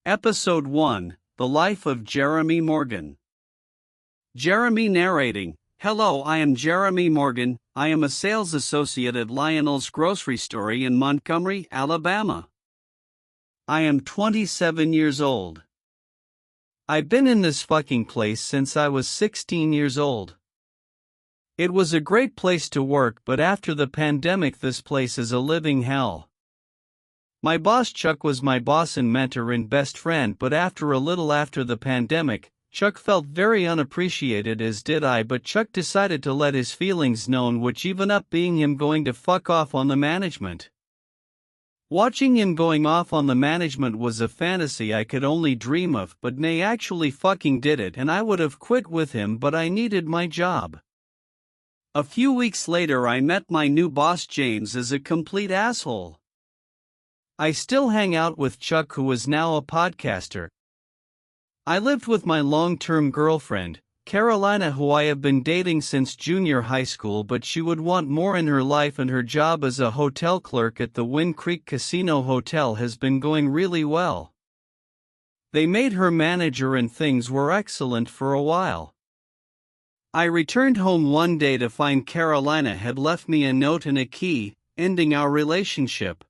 Episode 1, The Life of Jeremy Morgan. Jeremy narrating. Hello, I am Jeremy Morgan. I am a sales associate at Lionel's Grocery Store in Montgomery, Alabama. I am 27 years old. I've been in this fucking place since I was 16 years old. It was a great place to work, but after the pandemic this place is a living hell. My boss Chuck was my boss and mentor and best friend, but after the pandemic, Chuck felt very unappreciated, as did I, but Chuck decided to let his feelings known, which even up being him going to fuck off on the management. Watching him going off on the management was a fantasy I could only dream of, but Nay actually fucking did it, and I would have quit with him, but I needed my job. A few weeks later I met my new boss James as a complete asshole. I still hang out with Chuck, who is now a podcaster. I lived with my long-term girlfriend, Carolina, who I have been dating since junior high school, but she would want more in her life, and her job as a hotel clerk at the Wind Creek Casino Hotel has been going really well. They made her manager and things were excellent for a while. I returned home one day to find Carolina had left me a note and a key, ending our relationship.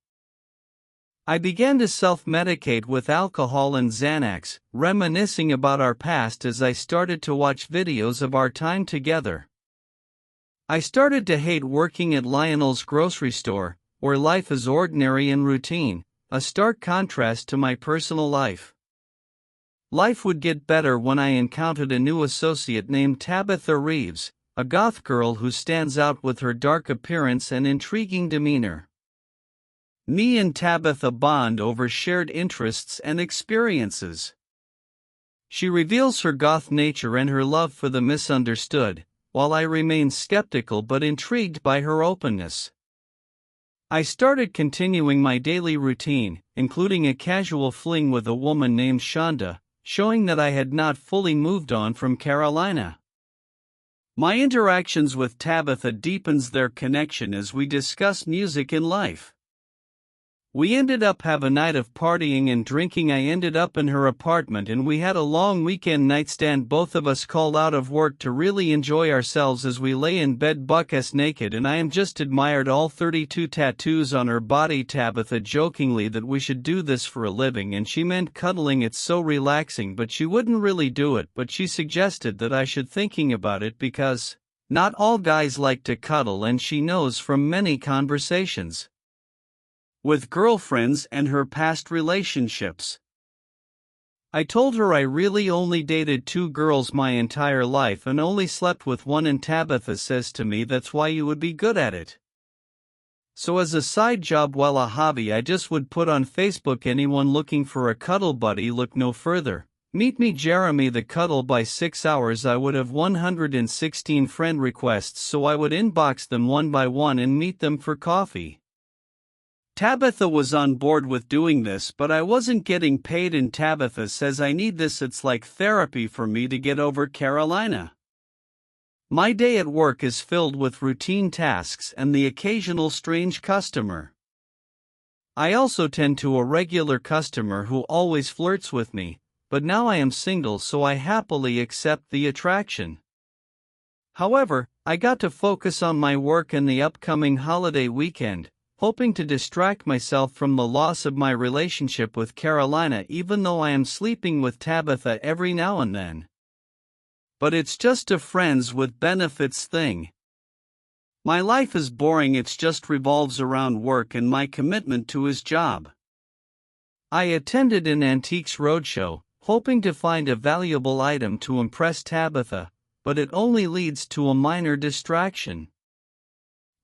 I began to self-medicate with alcohol and Xanax, reminiscing about our past as I started to watch videos of our time together. I started to hate working at Lionel's Grocery Store, where life is ordinary and routine, a stark contrast to my personal life. Life would get better when I encountered a new associate named Tabitha Reeves, a goth girl who stands out with her dark appearance and intriguing demeanor. Me and Tabitha bond over shared interests and experiences. She reveals her goth nature and her love for the misunderstood, while I remain skeptical but intrigued by her openness. I started continuing my daily routine, including a casual fling with a woman named Shonda, showing that I had not fully moved on from Carolina. My interactions with Tabitha deepens their connection as we discuss music and life. We ended up have a night of partying and drinking. I ended up in her apartment and we had a long weekend nightstand. Both of us called out of work to really enjoy ourselves as we lay in bed buck-ass naked, and I am just admired all 32 tattoos on her body. Tabitha jokingly that we should do this for a living, and she meant cuddling. It's so relaxing, but she wouldn't really do it, but she suggested that I should thinking about it because not all guys like to cuddle, and she knows from many conversations with girlfriends and her past relationships. I told her I really only dated 2 girls my entire life and only slept with one, and Tabitha says to me, that's why you would be good at it. So as a side job, while a hobby, I just would put on Facebook, anyone looking for a cuddle buddy, look no further. Meet me Jeremy the Cuddle. By 6 hours I would have 116 friend requests, so I would inbox them one by one and meet them for coffee. Tabitha was on board with doing this, but I wasn't getting paid, and Tabitha says I need this, it's like therapy for me to get over Carolina. My day at work is filled with routine tasks and the occasional strange customer. I also tend to a regular customer who always flirts with me, but now I am single, so I happily accept the attraction. However, I got to focus on my work and the upcoming holiday weekend, hoping to distract myself from the loss of my relationship with Carolina, even though I am sleeping with Tabitha every now and then. But it's just a friends with benefits thing. My life is boring, it just revolves around work and my commitment to his job. I attended an antiques roadshow, hoping to find a valuable item to impress Tabitha, but it only leads to a minor distraction.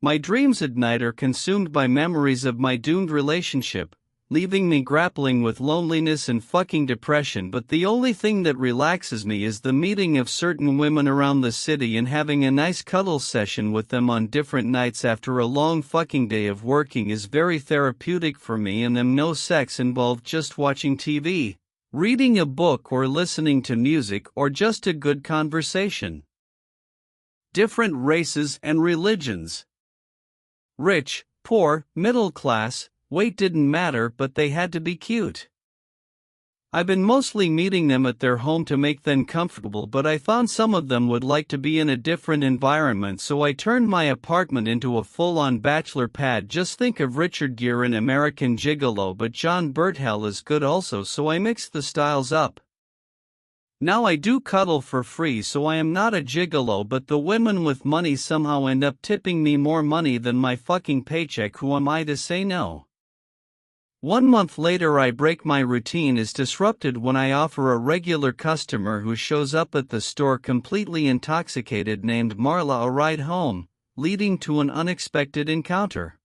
My dreams at night are consumed by memories of my doomed relationship, leaving me grappling with loneliness and fucking depression. But the only thing that relaxes me is the meeting of certain women around the city and having a nice cuddle session with them on different nights after a long fucking day of working is very therapeutic for me, and them no sex involved, just watching TV, reading a book or listening to music, or just a good conversation. Different races and religions. Rich, poor, middle class, weight didn't matter, but they had to be cute. I've been mostly meeting them at their home to make them comfortable, but I found some of them would like to be in a different environment, so I turned my apartment into a full-on bachelor pad. Just think of Richard Gere in American Gigolo, but John Burtell is good also, so I mixed the styles up. Now I do cuddle for free, so I am not a gigolo, but the women with money somehow end up tipping me more money than my fucking paycheck. Who am I to say no? 1 month later, my routine is disrupted when I offer a regular customer who shows up at the store completely intoxicated named Marla a ride home, leading to an unexpected encounter.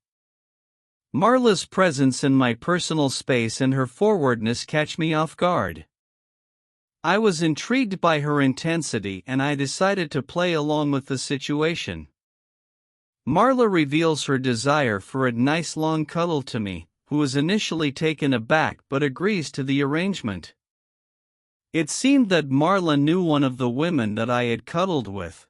Marla's presence in my personal space and her forwardness catch me off guard. I was intrigued by her intensity and I decided to play along with the situation. Marla reveals her desire for a nice long cuddle to me, who is initially taken aback but agrees to the arrangement. It seemed that Marla knew one of the women that I had cuddled with.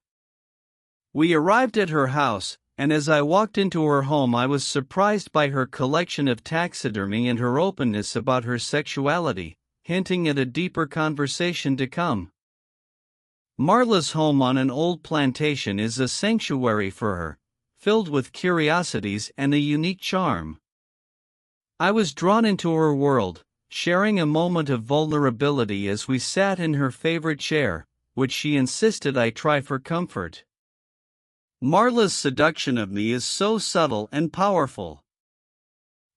We arrived at her house, and as I walked into her home I was surprised by her collection of taxidermy and her openness about her sexuality, hinting at a deeper conversation to come. Marla's home on an old plantation is a sanctuary for her, filled with curiosities and a unique charm. I was drawn into her world, sharing a moment of vulnerability as we sat in her favorite chair, which she insisted I try for comfort. Marla's seduction of me is so subtle and powerful.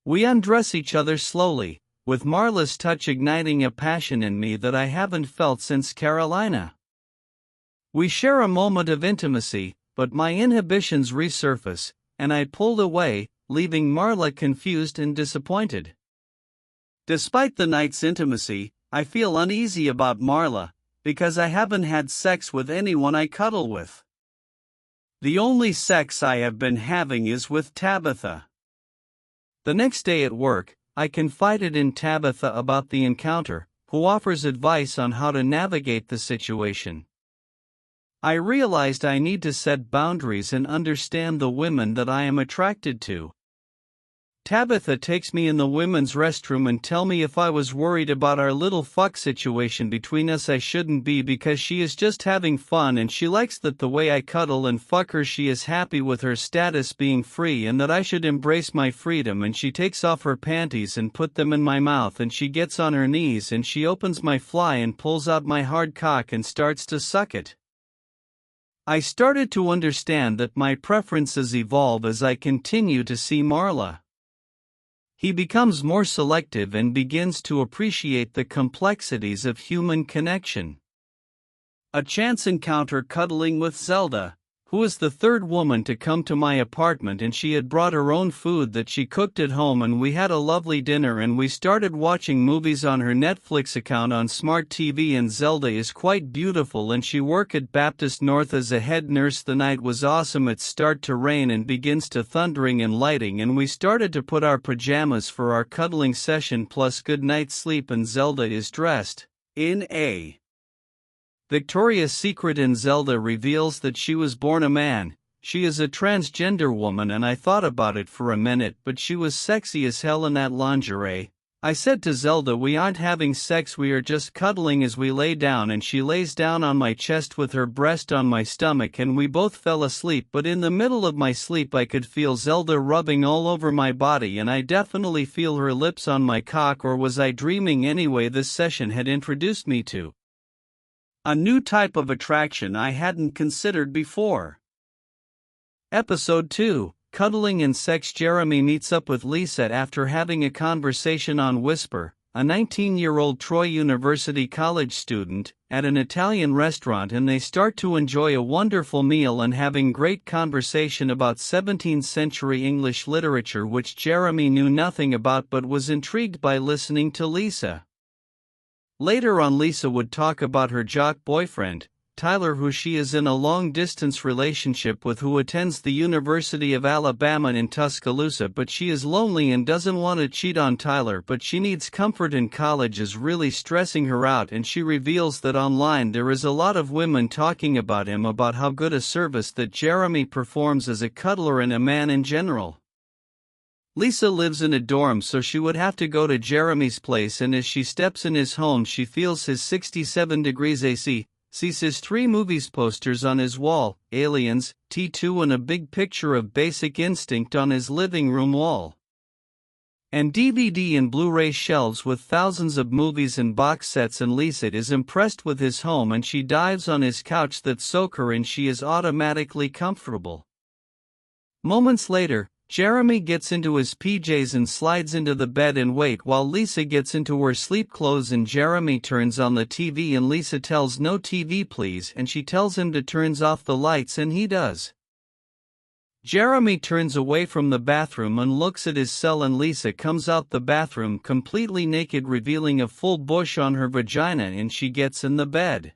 We undress each other slowly, with Marla's touch igniting a passion in me that I haven't felt since Carolina. We share a moment of intimacy, but my inhibitions resurface, and I pulled away, leaving Marla confused and disappointed. Despite the night's intimacy, I feel uneasy about Marla, because I haven't had sex with anyone I cuddle with. The only sex I have been having is with Tabitha. The next day at work, I confided in Tabitha about the encounter, who offers advice on how to navigate the situation. I realized I need to set boundaries and understand the women that I am attracted to. Tabitha takes me in the women's restroom and tell me if I was worried about our little fuck situation between us. I shouldn't be, because she is just having fun and she likes that the way I cuddle and fuck her she is happy with her status being free and that I should embrace my freedom. And she takes off her panties and put them in my mouth and she gets on her knees and she opens my fly and pulls out my hard cock and starts to suck it. I started to understand that my preferences evolve as I continue to see Marla. He becomes more selective and begins to appreciate the complexities of human connection. A chance encounter cuddling with Zelda, who is the third woman to come to my apartment, and she had brought her own food that she cooked at home, and we had a lovely dinner and we started watching movies on her Netflix account on Smart TV. And Zelda is quite beautiful and she worked at Baptist North as a head nurse. The night was awesome. It started to rain and begins to thundering and lighting, and we started to put our pajamas for our cuddling session plus good night sleep, and Zelda is dressed in a Victoria's Secret, and Zelda reveals that she was born a man. She is a transgender woman, and I thought about it for a minute, but she was sexy as hell in that lingerie. I said to Zelda, we aren't having sex, we are just cuddling as we lay down, and she lays down on my chest with her breast on my stomach and we both fell asleep. But in the middle of my sleep I could feel Zelda rubbing all over my body, and I definitely feel her lips on my cock. Or was I dreaming? Anyway, this session had introduced me to a new type of attraction I hadn't considered before. Episode 2, Cuddling and Sex. Jeremy meets up with Lisa after having a conversation on Whisper, a 19-year-old Troy University college student, at an Italian restaurant, and they start to enjoy a wonderful meal and having great conversation about 17th century English literature, which Jeremy knew nothing about but was intrigued by listening to Lisa. Later on, Lisa would talk about her jock boyfriend, Tyler, who she is in a long-distance relationship with, who attends the University of Alabama in Tuscaloosa, but she is lonely and doesn't want to cheat on Tyler, but she needs comfort in college is really stressing her out, and she reveals that online there is a lot of women talking about him, about how good a service that Jeremy performs as a cuddler and a man in general. Lisa lives in a dorm, so she would have to go to Jeremy's place, and as she steps in his home she feels his 67 degrees AC, sees his 3 movies posters on his wall, Aliens, T2 and a big picture of Basic Instinct on his living room wall. And DVD and Blu-ray shelves with thousands of movies and box sets, and Lisa is impressed with his home and she dives on his couch that soak her and she is automatically comfortable. Moments later, Jeremy gets into his PJs and slides into the bed and wait while Lisa gets into her sleep clothes, and Jeremy turns on the TV and Lisa tells no TV please, and she tells him to turn off the lights and he does. Jeremy turns away from the bathroom and looks at his cell, and Lisa comes out the bathroom completely naked, revealing a full bush on her vagina, and she gets in the bed.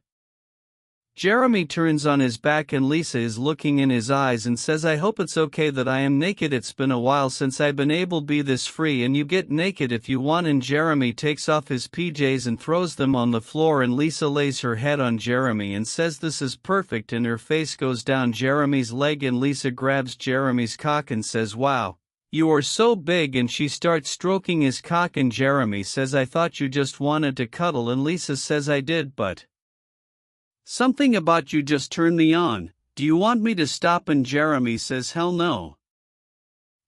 Jeremy turns on his back and Lisa is looking in his eyes and says, "I hope it's okay that I am naked. It's been a while since I've been able to be this free, and you get naked if you want." And Jeremy takes off his PJs and throws them on the floor, and Lisa lays her head on Jeremy and says this is perfect, and her face goes down Jeremy's leg, and Lisa grabs Jeremy's cock and says, "Wow, you are so big," and she starts stroking his cock, and Jeremy says, "I thought you just wanted to cuddle," and Lisa says, "I did, but something about you just turned me on. Do you want me to stop?" And Jeremy says, "Hell no."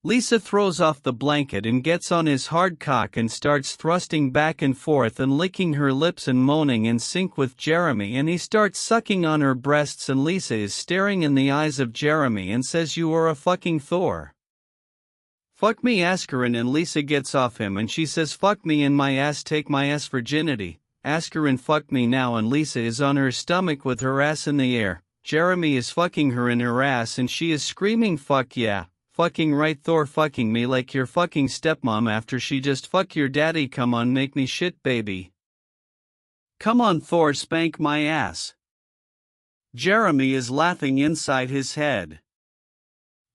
Lisa throws off the blanket and gets on his hard cock and starts thrusting back and forth and licking her lips and moaning in sync with Jeremy, and he starts sucking on her breasts, and Lisa is staring in the eyes of Jeremy and says, "You are a fucking Thor. Fuck me, Askarin." And Lisa gets off him and she says, "Fuck me in my ass, take my ass virginity. Askarin, fuck me now." And Lisa is on her stomach with her ass in the air. Jeremy is fucking her in her ass and she is screaming, "Fuck yeah, fucking right Thor, fucking me like your fucking stepmom after she just fuck your daddy. Come on, make me shit, baby. Come on Thor, spank my ass." Jeremy is laughing inside his head.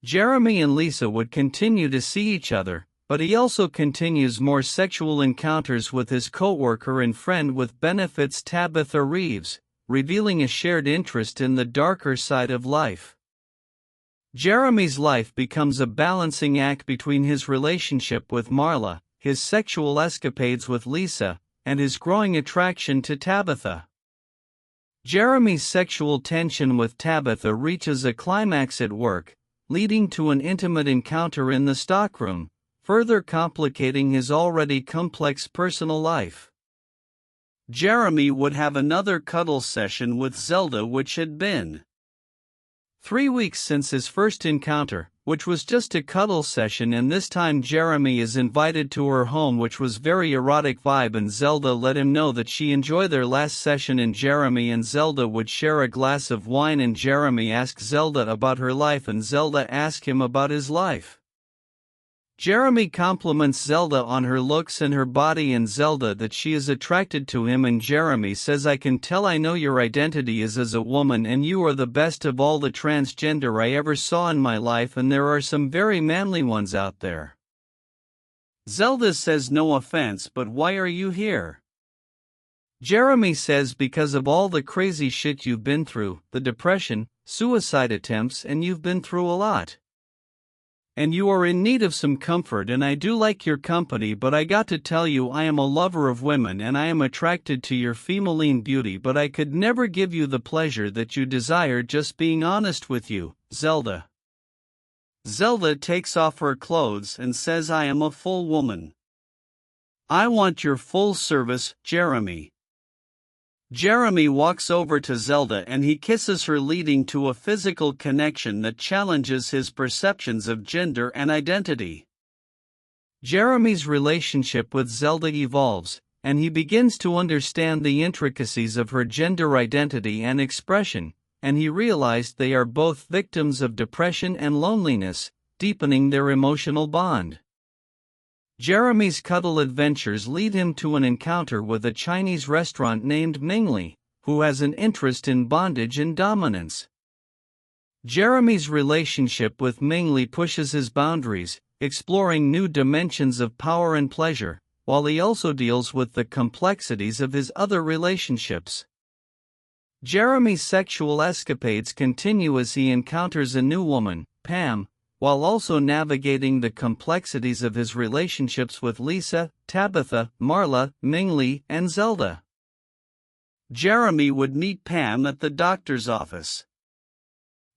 Jeremy and Lisa would continue to see each other, but he also continues more sexual encounters with his co-worker and friend with benefits, Tabitha Reeves, revealing a shared interest in the darker side of life. Jeremy's life becomes a balancing act between his relationship with Marla, his sexual escapades with Lisa, and his growing attraction to Tabitha. Jeremy's sexual tension with Tabitha reaches a climax at work, leading to an intimate encounter in the stockroom, further complicating his already complex personal life. Jeremy would have another cuddle session with Zelda, which had been 3 weeks since his first encounter, which was just a cuddle session, and this time Jeremy is invited to her home, which was very erotic vibe, and Zelda let him know that she enjoyed their last session, and Jeremy and Zelda would share a glass of wine, and Jeremy asked Zelda about her life and Zelda asked him about his life. Jeremy compliments Zelda on her looks and her body, and Zelda that she is attracted to him, and Jeremy says, "I can tell. I know your identity is as a woman, and you are the best of all the transgender I ever saw in my life, and there are some very manly ones out there." Zelda says, "No offense, but why are you here?" Jeremy says, "Because of all the crazy shit you've been through, the depression, suicide attempts, and you've been through a lot. And you are in need of some comfort, and I do like your company, but I got to tell you, I am a lover of women and I am attracted to your feminine beauty, but I could never give you the pleasure that you desire, just being honest with you, Zelda." Zelda takes off her clothes and says, "I am a full woman. I want your full service, Jeremy." Jeremy walks over to Zelda and he kisses her, leading to a physical connection that challenges his perceptions of gender and identity. Jeremy's relationship with Zelda evolves, and he begins to understand the intricacies of her gender identity and expression, and he realized they are both victims of depression and loneliness, deepening their emotional bond. Jeremy's cuddle adventures lead him to an encounter with a Chinese restaurant named Mingli, who has an interest in bondage and dominance. Jeremy's relationship with Mingli pushes his boundaries, exploring new dimensions of power and pleasure, while he also deals with the complexities of his other relationships. Jeremy's sexual escapades continue as he encounters a new woman, Pam, while also navigating the complexities of his relationships with Lisa, Tabitha, Marla, Mingli, and Zelda. Jeremy would meet Pam at the doctor's office.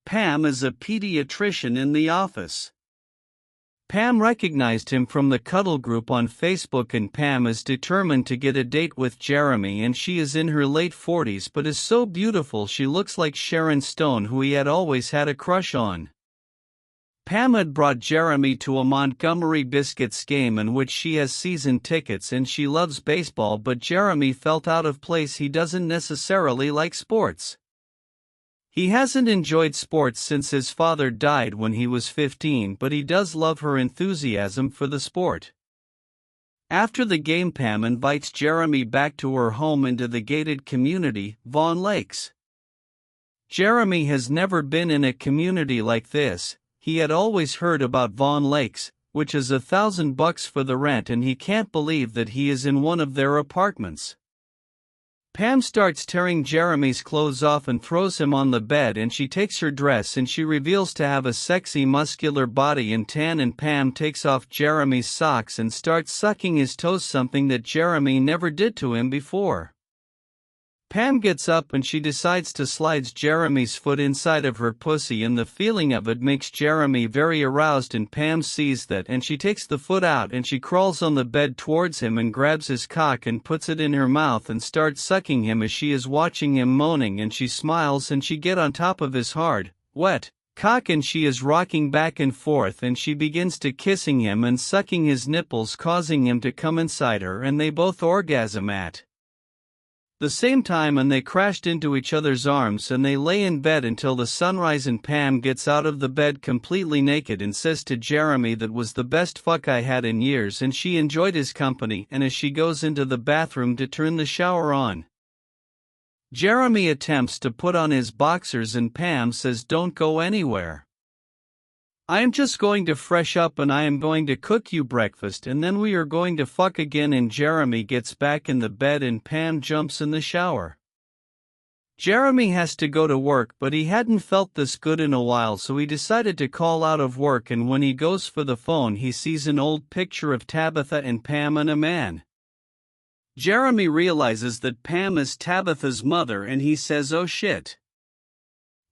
Pam is a pediatrician in the office. Pam recognized him from the Cuddle group on Facebook, and Pam is determined to get a date with Jeremy, and she is in her late 40s but is so beautiful she looks like Sharon Stone, who he had always had a crush on. Pam had brought Jeremy to a Montgomery Biscuits game in which she has season tickets and she loves baseball, but Jeremy felt out of place. He doesn't necessarily like sports. He hasn't enjoyed sports since his father died when he was 15, but he does love her enthusiasm for the sport. After the game, Pam invites Jeremy back to her home into the gated community, Vaughan Lakes. Jeremy has never been in a community like this. He had always heard about Vaughan Lakes, which is $1,000 for the rent, and he can't believe that he is in one of their apartments. Pam starts tearing Jeremy's clothes off and throws him on the bed, and she takes her dress and she reveals to have a sexy muscular body and tan, and Pam takes off Jeremy's socks and starts sucking his toes, something that Jeremy never did to him before. Pam gets up and she decides to slide Jeremy's foot inside of her pussy, and the feeling of it makes Jeremy very aroused, and Pam sees that and she takes the foot out and she crawls on the bed towards him and grabs his cock and puts it in her mouth and starts sucking him as she is watching him moaning, and she smiles and she get on top of his hard, wet cock and she is rocking back and forth and she begins to kissing him and sucking his nipples, causing him to come inside her, and they both orgasm at the same time, and they crashed into each other's arms and they lay in bed until the sunrise, and Pam gets out of the bed completely naked and says to Jeremy that was the best fuck I had in years, and she enjoyed his company, and as she goes into the bathroom to turn the shower on, Jeremy attempts to put on his boxers and Pam says don't go anywhere. I am just going to fresh up and I am going to cook you breakfast and then we are going to fuck again, and Jeremy gets back in the bed and Pam jumps in the shower. Jeremy has to go to work, but he hadn't felt this good in a while, so he decided to call out of work, and when he goes for the phone he sees an old picture of Tabitha and Pam and a man. Jeremy realizes that Pam is Tabitha's mother and he says oh shit.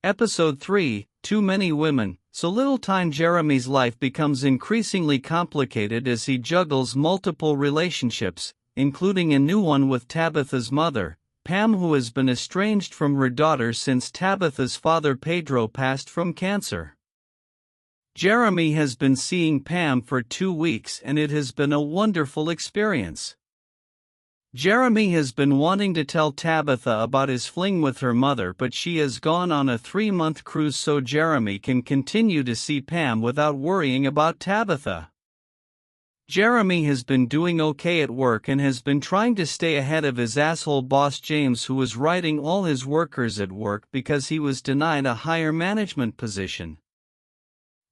Episode 3, Too Many Women. So little time. Jeremy's life becomes increasingly complicated as he juggles multiple relationships, including a new one with Tabitha's mother, Pam, who has been estranged from her daughter since Tabitha's father Pedro passed from cancer. Jeremy has been seeing Pam for 2 weeks and it has been a wonderful experience. Jeremy has been wanting to tell Tabitha about his fling with her mother, but she has gone on a 3-month cruise so Jeremy can continue to see Pam without worrying about Tabitha. Jeremy has been doing okay at work and has been trying to stay ahead of his asshole boss James, who is writing all his workers at work because he was denied a higher management position.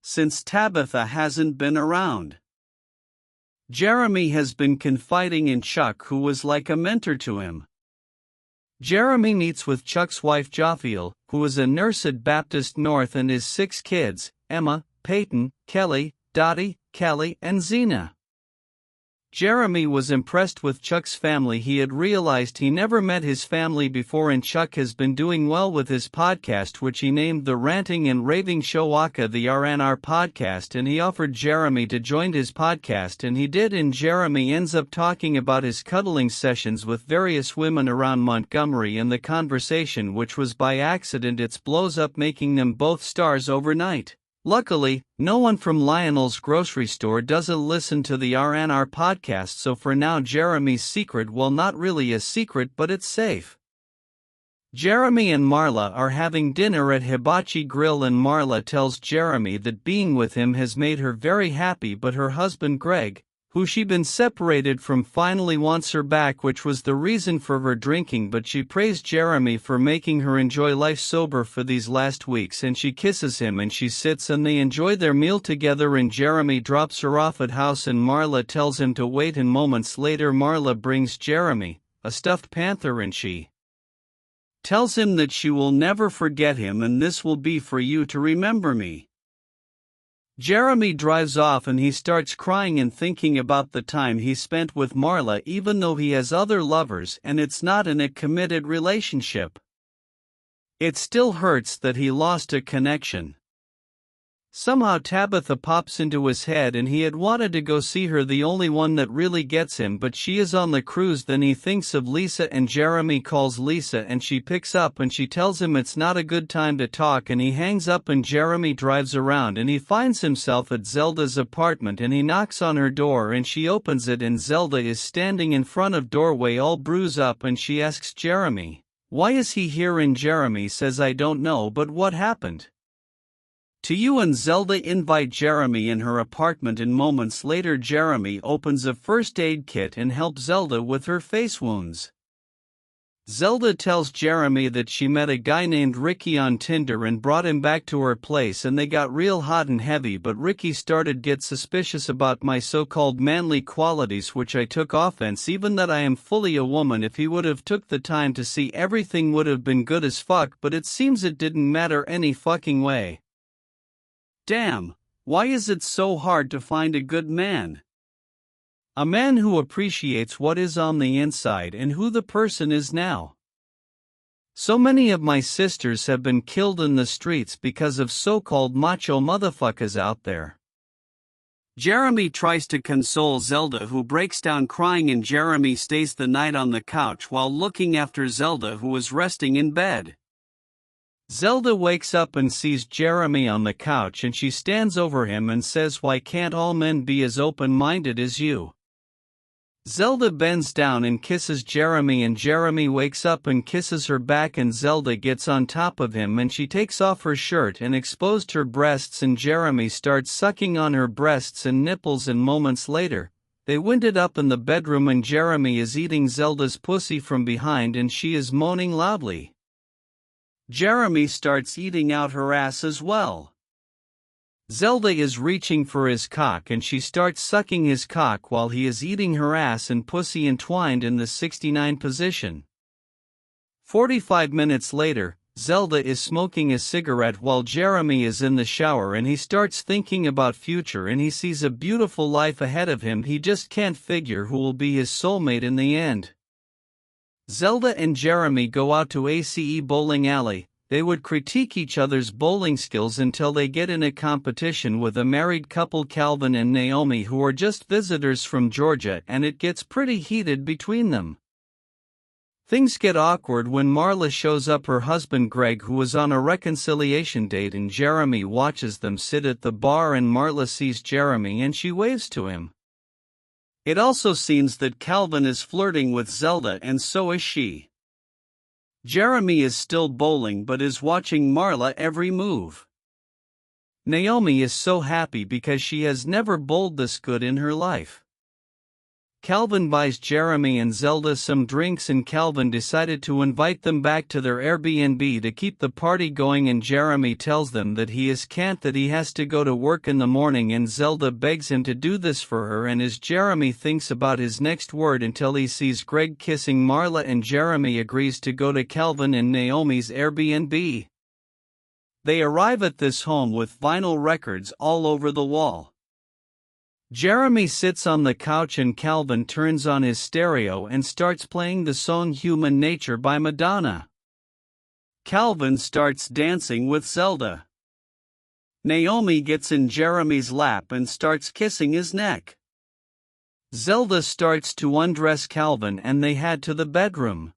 Since Tabitha hasn't been around, Jeremy has been confiding in Chuck, who was like a mentor to him. Jeremy meets with Chuck's wife Jophiel, who is a nurse at Baptist North, and his 6 kids, Emma, Peyton, Kelly, Dottie, Callie, and Zena. Jeremy was impressed with Chuck's family. He had realized he never met his family before, and Chuck has been doing well with his podcast, which he named the Ranting and Raving Show aka the RNR podcast, and he offered Jeremy to join his podcast, and he did, and Jeremy ends up talking about his cuddling sessions with various women around Montgomery, and the conversation, which was by accident, it blows up, making them both stars overnight. Luckily, no one from Lionel's grocery store doesn't listen to the RNR podcast, so for now Jeremy's secret, well, not really a secret, but it's safe. Jeremy and Marla are having dinner at Hibachi Grill, and Marla tells Jeremy that being with him has made her very happy, but her husband Greg, who she been separated from, finally wants her back, which was the reason for her drinking, but she praised Jeremy for making her enjoy life sober for these last weeks, and she kisses him and she sits and they enjoy their meal together, and Jeremy drops her off at house and Marla tells him to wait, and moments later Marla brings Jeremy a stuffed panther and she tells him that she will never forget him, and this will be for you to remember me. Jeremy drives off and he starts crying and thinking about the time he spent with Marla, even though he has other lovers and it's not in a committed relationship. It still hurts that he lost a connection. Somehow Tabitha pops into his head and he had wanted to go see her, the only one that really gets him, but she is on the cruise. Then he thinks of Lisa and Jeremy calls Lisa and she picks up and she tells him it's not a good time to talk, and he hangs up and Jeremy drives around and he finds himself at Zelda's apartment and he knocks on her door and she opens it and Zelda is standing in front of doorway all bruised up and she asks Jeremy, "Why is he here?" and Jeremy says, "I don't know, but what happened to you?" And Zelda invite Jeremy in her apartment, and moments later Jeremy opens a first aid kit and helps Zelda with her face wounds. Zelda tells Jeremy that she met a guy named Ricky on Tinder and brought him back to her place and they got real hot and heavy, but Ricky started get suspicious about my so-called manly qualities, which I took offense, even that I am fully a woman. If he would have took the time to see, everything would have been good as fuck, but it seems it didn't matter any fucking way. Damn, why is it so hard to find a good man? A man who appreciates what is on the inside and who the person is now. So many of my sisters have been killed in the streets because of so-called macho motherfuckers out there. Jeremy tries to console Zelda, who breaks down crying, and Jeremy stays the night on the couch while looking after Zelda, who is resting in bed. Zelda wakes up and sees Jeremy on the couch and she stands over him and says, "Why can't all men be as open-minded as you?" Zelda bends down and kisses Jeremy and Jeremy wakes up and kisses her back and Zelda gets on top of him and she takes off her shirt and exposed her breasts and Jeremy starts sucking on her breasts and nipples, and moments later, they winded up in the bedroom and Jeremy is eating Zelda's pussy from behind and she is moaning loudly. Jeremy starts eating out her ass as well. Zelda is reaching for his cock and she starts sucking his cock while he is eating her ass and pussy entwined in the 69 position. 45 minutes later, Zelda is smoking a cigarette while Jeremy is in the shower and he starts thinking about future and he sees a beautiful life ahead of him. He just can't figure who will be his soulmate in the end. Zelda and Jeremy go out to ACE bowling alley. They would critique each other's bowling skills until they get in a competition with a married couple, Calvin and Naomi, who are just visitors from Georgia, and it gets pretty heated between them. Things get awkward when Marla shows up, her husband Greg, who is on a reconciliation date, and Jeremy watches them sit at the bar and Marla sees Jeremy and she waves to him. It also seems that Calvin is flirting with Zelda and so is she. Jeremy is still bowling but is watching Marla every move. Naomi is so happy because she has never bowled this good in her life. Calvin buys Jeremy and Zelda some drinks and Calvin decided to invite them back to their Airbnb to keep the party going, and Jeremy tells them that he can't, that he has to go to work in the morning, and Zelda begs him to do this for her, and as Jeremy thinks about his next word until he sees Greg kissing Marla, and Jeremy agrees to go to Calvin and Naomi's Airbnb. They arrive at this home with vinyl records all over the wall. Jeremy sits on the couch and Calvin turns on his stereo and starts playing the song Human Nature by Madonna. Calvin starts dancing with Zelda. Naomi gets in Jeremy's lap and starts kissing his neck. Zelda starts to undress Calvin and they head to the bedroom.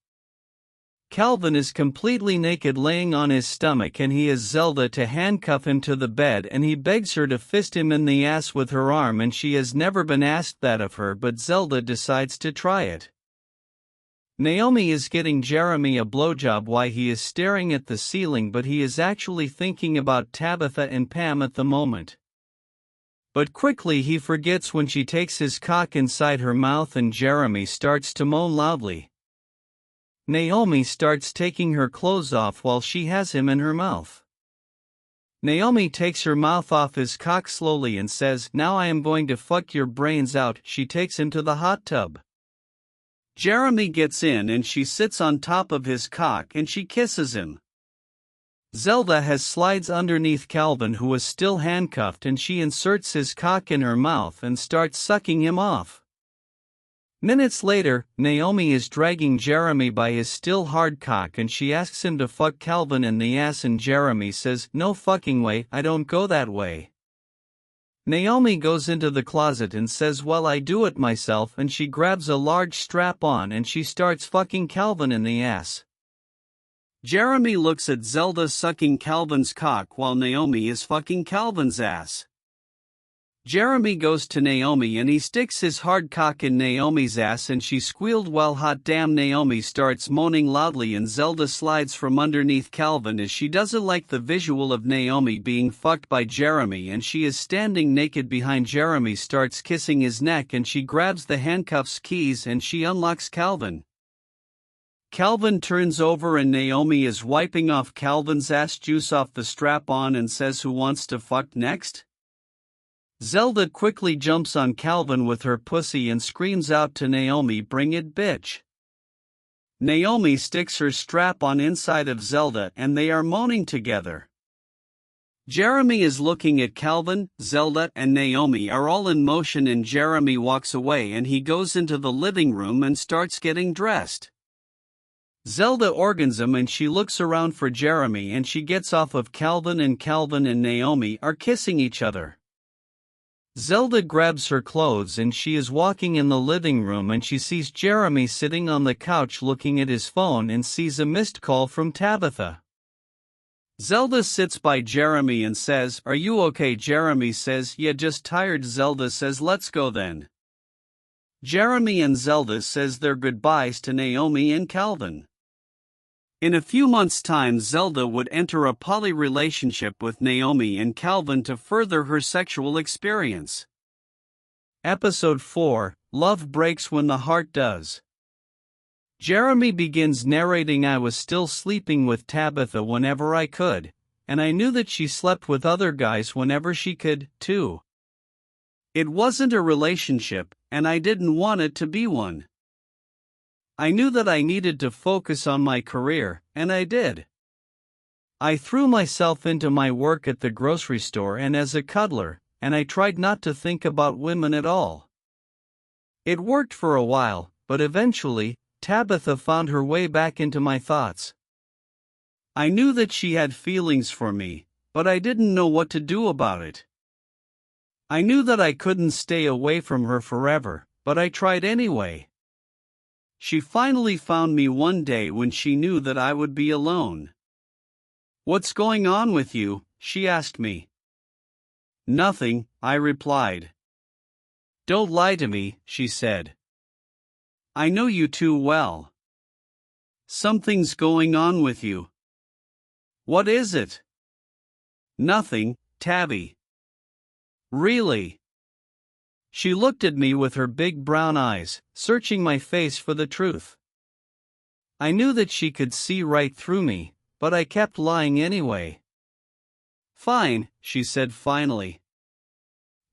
Calvin is completely naked laying on his stomach and he asks Zelda to handcuff him to the bed and he begs her to fist him in the ass with her arm, and she has never been asked that of her, but Zelda decides to try it. Naomi is getting Jeremy a blowjob while he is staring at the ceiling, but he is actually thinking about Tabitha and Pam at the moment. But quickly he forgets when she takes his cock inside her mouth and Jeremy starts to moan loudly. Naomi starts taking her clothes off while she has him in her mouth. Naomi takes her mouth off his cock slowly and says, "Now I am going to fuck your brains out." She takes him to the hot tub. Jeremy gets in and she sits on top of his cock and she kisses him. Zelda has slides underneath Calvin, who is still handcuffed, and she inserts his cock in her mouth and starts sucking him off. Minutes later, Naomi is dragging Jeremy by his still hard cock and she asks him to fuck Calvin in the ass, and Jeremy says, "No fucking way, I don't go that way." Naomi goes into the closet and says, "Well, I do it myself," and she grabs a large strap-on and she starts fucking Calvin in the ass. Jeremy looks at Zelda sucking Calvin's cock while Naomi is fucking Calvin's ass. Jeremy goes to Naomi and he sticks his hard cock in Naomi's ass and she squealed while hot damn Naomi starts moaning loudly and Zelda slides from underneath Calvin as she doesn't like the visual of Naomi being fucked by Jeremy, and she is standing naked behind Jeremy, starts kissing his neck, and she grabs the handcuffs keys and she unlocks Calvin. Calvin turns over and Naomi is wiping off Calvin's ass juice off the strap-on and says, "Who wants to fuck next?" Zelda quickly jumps on Calvin with her pussy and screams out to Naomi, "Bring it, bitch." Naomi sticks her strap-on inside of Zelda and they are moaning together. Jeremy is looking at Calvin, Zelda and Naomi are all in motion, and Jeremy walks away and he goes into the living room and starts getting dressed. Zelda organs him and she looks around for Jeremy and she gets off of Calvin and Naomi are kissing each other. Zelda grabs her clothes and she is walking in the living room and she sees Jeremy sitting on the couch looking at his phone and sees a missed call from Tabitha. Zelda sits by Jeremy and says, "Are you okay?" Jeremy says, "Yeah, just tired." Zelda says, "Let's go then." Jeremy and Zelda says their goodbyes to Naomi and Calvin. In a few months' time, Zelda would enter a poly relationship with Naomi and Calvin to further her sexual experience. Episode 4, Love Breaks When the Heart Does. Jeremy begins narrating, "I was still sleeping with Tabitha whenever I could, and I knew that she slept with other guys whenever she could, too. It wasn't a relationship, and I didn't want it to be one. I knew that I needed to focus on my career, and I did. I threw myself into my work at the grocery store and as a cuddler, and I tried not to think about women at all. It worked for a while, but eventually, Tabitha found her way back into my thoughts. I knew that she had feelings for me, but I didn't know what to do about it. I knew that I couldn't stay away from her forever, but I tried anyway. She finally found me one day when she knew that I would be alone. "What's going on with you?" she asked me. "Nothing," I replied. "Don't lie to me," she said. "I know you too well. Something's going on with you." "What is it?" "Nothing, Tabby." "Really?" She looked at me with her big brown eyes, searching my face for the truth. I knew that she could see right through me, but I kept lying anyway. "Fine," she said finally.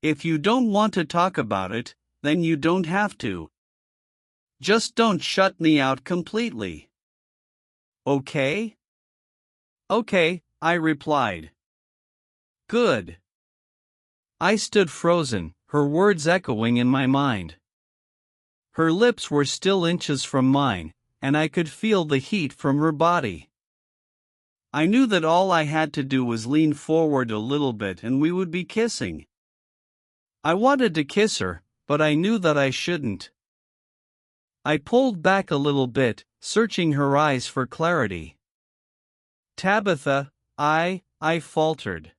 "If you don't want to talk about it, then you don't have to. Just don't shut me out completely. Okay?" "Okay," I replied. "Good." I stood frozen, her words echoing in my mind. Her lips were still inches from mine, and I could feel the heat from her body. I knew that all I had to do was lean forward a little bit and we would be kissing. I wanted to kiss her, but I knew that I shouldn't. I pulled back a little bit, searching her eyes for clarity. "Tabitha, I faltered.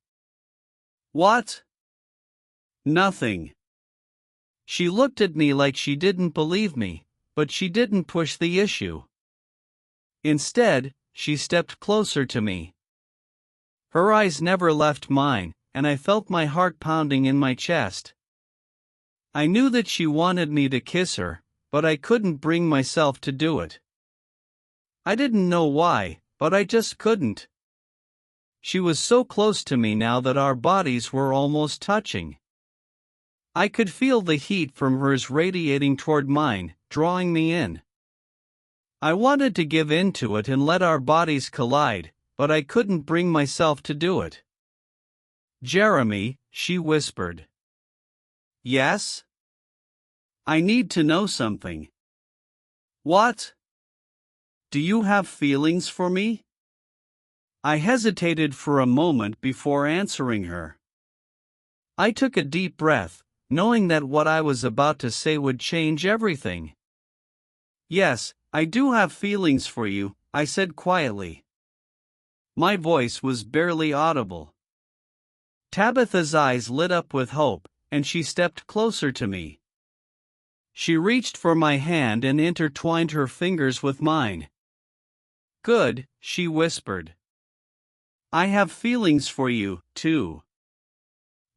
"What?" "Nothing." She looked at me like she didn't believe me, but she didn't push the issue. Instead, she stepped closer to me. Her eyes never left mine, and I felt my heart pounding in my chest. I knew that she wanted me to kiss her, but I couldn't bring myself to do it. I didn't know why, but I just couldn't. She was so close to me now that our bodies were almost touching. I could feel the heat from hers radiating toward mine, drawing me in. I wanted to give in to it and let our bodies collide, but I couldn't bring myself to do it. "Jeremy," she whispered. "Yes? I need to know something." "What? Do you have feelings for me?" I hesitated for a moment before answering her. I took a deep breath, knowing that what I was about to say would change everything. "Yes, I do have feelings for you," I said quietly. My voice was barely audible. Tabitha's eyes lit up with hope, and she stepped closer to me. She reached for my hand and intertwined her fingers with mine. "Good," she whispered. "I have feelings for you, too."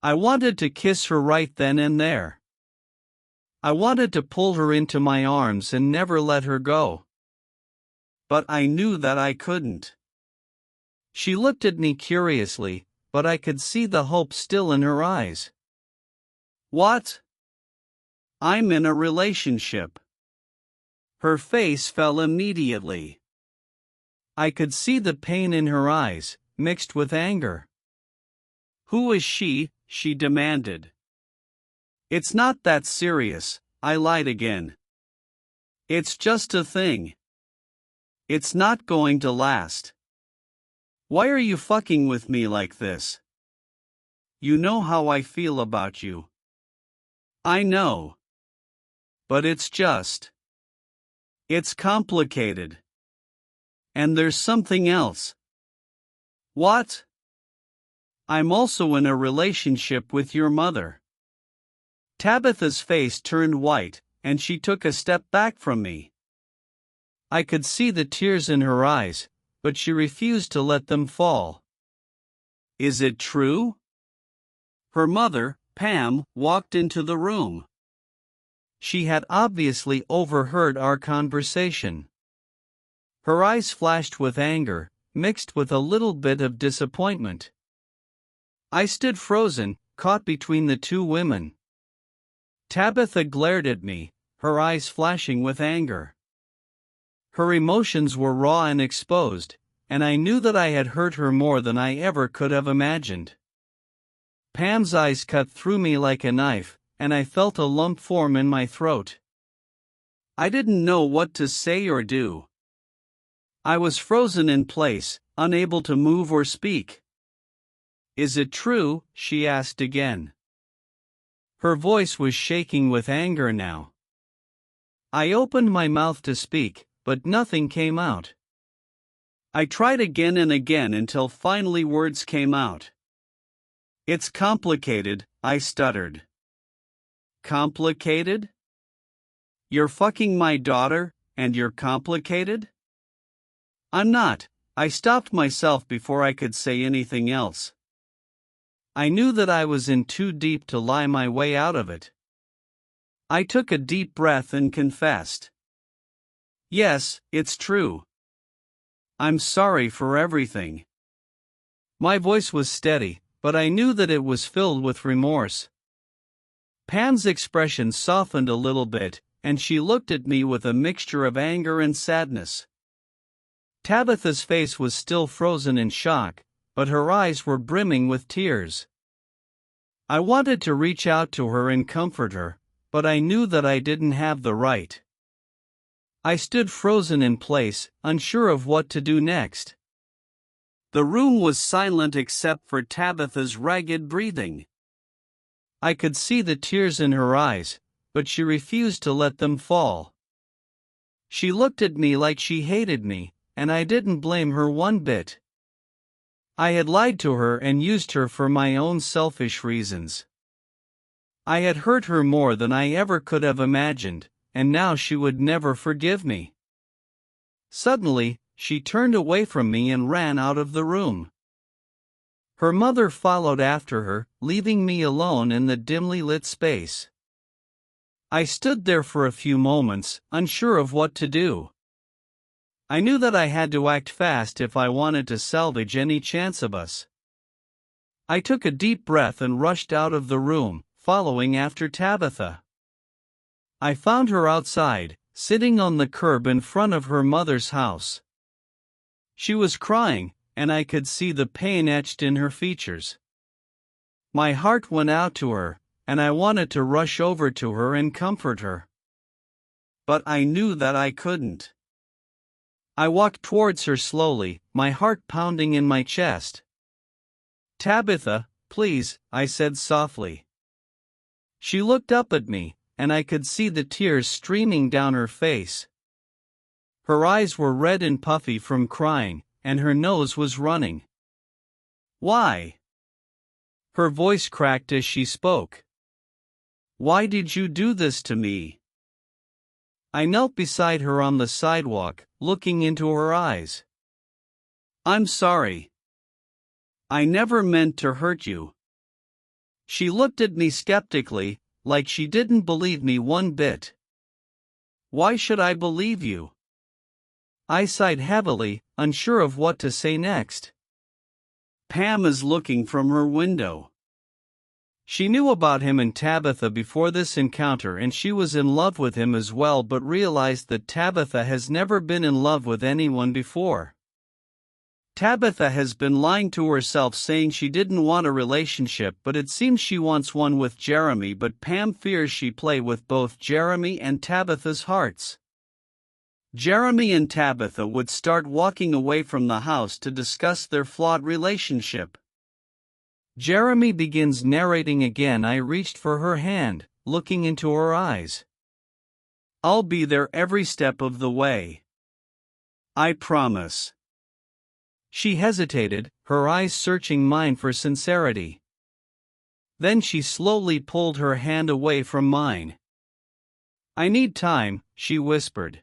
I wanted to kiss her right then and there. I wanted to pull her into my arms and never let her go. But I knew that I couldn't. She looked at me curiously, but I could see the hope still in her eyes. "What?" "I'm in a relationship." Her face fell immediately. I could see the pain in her eyes, mixed with anger. "Who is she?" she demanded. "It's not that serious," I lied again. "It's just a thing. It's not going to last." "Why are you fucking with me like this? You know how I feel about you." "I know. But it's complicated. And there's something else." "What?" "I'm also in a relationship with your mother." Tabitha's face turned white, and she took a step back from me. I could see the tears in her eyes, but she refused to let them fall. "Is it true?" Her mother, Pam, walked into the room. She had obviously overheard our conversation. Her eyes flashed with anger, mixed with a little bit of disappointment. I stood frozen, caught between the two women. Tabitha glared at me, her eyes flashing with anger. Her emotions were raw and exposed, and I knew that I had hurt her more than I ever could have imagined. Pam's eyes cut through me like a knife, and I felt a lump form in my throat. I didn't know what to say or do. I was frozen in place, unable to move or speak. "Is it true?" she asked again. Her voice was shaking with anger now. I opened my mouth to speak, but nothing came out. I tried again and again until finally words came out. "It's complicated," I stuttered. "Complicated? You're fucking my daughter, and you're complicated?" "I'm not." I stopped myself before I could say anything else. I knew that I was in too deep to lie my way out of it. I took a deep breath and confessed. "Yes, it's true. I'm sorry for everything." My voice was steady, but I knew that it was filled with remorse. Pam's expression softened a little bit, and she looked at me with a mixture of anger and sadness. Tabitha's face was still frozen in shock, but her eyes were brimming with tears. I wanted to reach out to her and comfort her, but I knew that I didn't have the right. I stood frozen in place, unsure of what to do next. The room was silent except for Tabitha's ragged breathing. I could see the tears in her eyes, but she refused to let them fall. She looked at me like she hated me, and I didn't blame her one bit. I had lied to her and used her for my own selfish reasons. I had hurt her more than I ever could have imagined, and now she would never forgive me. Suddenly, she turned away from me and ran out of the room. Her mother followed after her, leaving me alone in the dimly lit space. I stood there for a few moments, unsure of what to do. I knew that I had to act fast if I wanted to salvage any chance of us. I took a deep breath and rushed out of the room, following after Tabitha. I found her outside, sitting on the curb in front of her mother's house. She was crying, and I could see the pain etched in her features. My heart went out to her, and I wanted to rush over to her and comfort her. But I knew that I couldn't. I walked towards her slowly, my heart pounding in my chest. "Tabitha, please," I said softly. She looked up at me, and I could see the tears streaming down her face. Her eyes were red and puffy from crying, and her nose was running. "Why?" Her voice cracked as she spoke. "Why did you do this to me?" I knelt beside her on the sidewalk, looking into her eyes. "I'm sorry. I never meant to hurt you." She looked at me skeptically, like she didn't believe me one bit. "Why should I believe you?" I sighed heavily, unsure of what to say next. "Pam is looking from her window." She knew about him and Tabitha before this encounter, and she was in love with him as well, but realized that Tabitha has never been in love with anyone before. Tabitha has been lying to herself, saying she didn't want a relationship, but it seems she wants one with Jeremy, but Pam fears she play with both Jeremy and Tabitha's hearts. Jeremy and Tabitha would start walking away from the house to discuss their flawed relationship. Jeremy begins narrating again. I reached for her hand, looking into her eyes. "I'll be there every step of the way. I promise." She hesitated, her eyes searching mine for sincerity. Then she slowly pulled her hand away from mine. "I need time," she whispered.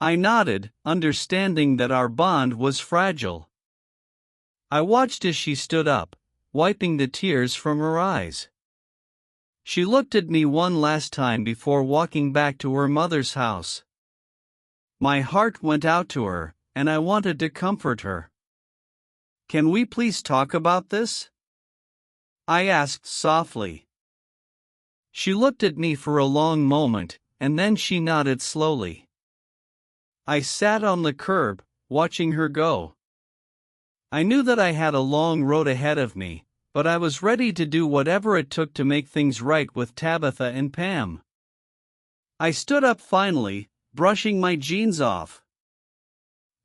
I nodded, understanding that our bond was fragile. I watched as she stood up, wiping the tears from her eyes. She looked at me one last time before walking back to her mother's house. My heart went out to her, and I wanted to comfort her. "Can we please talk about this?" I asked softly. She looked at me for a long moment, and then she nodded slowly. I sat on the curb, watching her go. I knew that I had a long road ahead of me, but I was ready to do whatever it took to make things right with Tabitha and Pam. I stood up finally, brushing my jeans off.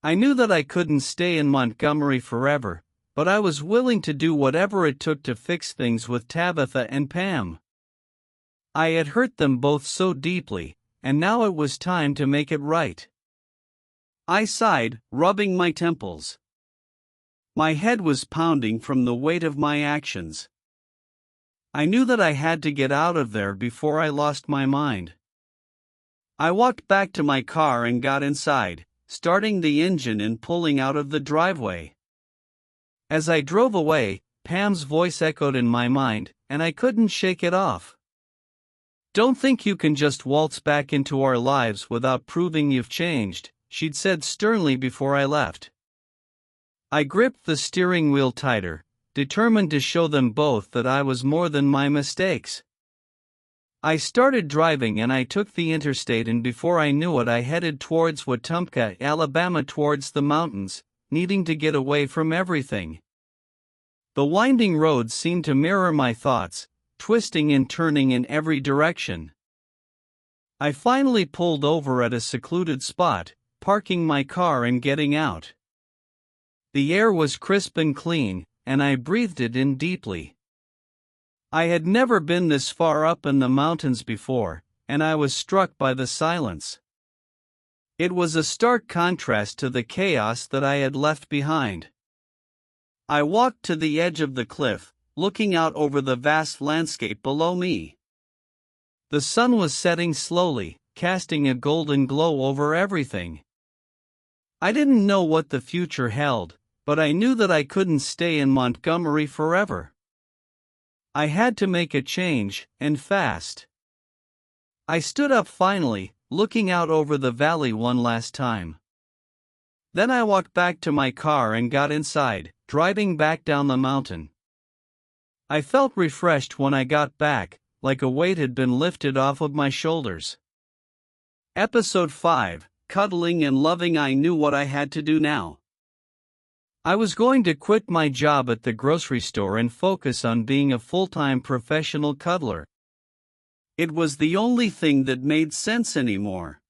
I knew that I couldn't stay in Montgomery forever, but I was willing to do whatever it took to fix things with Tabitha and Pam. I had hurt them both so deeply, and now it was time to make it right. I sighed, rubbing my temples. My head was pounding from the weight of my actions. I knew that I had to get out of there before I lost my mind. I walked back to my car and got inside, starting the engine and pulling out of the driveway. As I drove away, Pam's voice echoed in my mind, and I couldn't shake it off. "Don't think you can just waltz back into our lives without proving you've changed," she'd said sternly before I left. I gripped the steering wheel tighter, determined to show them both that I was more than my mistakes. I started driving and I took the interstate, and before I knew it I headed towards Wetumpka, Alabama, towards the mountains, needing to get away from everything. The winding road seemed to mirror my thoughts, twisting and turning in every direction. I finally pulled over at a secluded spot, parking my car and getting out. The air was crisp and clean, and I breathed it in deeply. I had never been this far up in the mountains before, and I was struck by the silence. It was a stark contrast to the chaos that I had left behind. I walked to the edge of the cliff, looking out over the vast landscape below me. The sun was setting slowly, casting a golden glow over everything. I didn't know what the future held, but I knew that I couldn't stay in Montgomery forever. I had to make a change, and fast. I stood up finally, looking out over the valley one last time. Then I walked back to my car and got inside, driving back down the mountain. I felt refreshed when I got back, like a weight had been lifted off of my shoulders. Episode 5, Cuddling and Loving. I knew what I had to do now. I was going to quit my job at the grocery store and focus on being a full-time professional cuddler. It was the only thing that made sense anymore.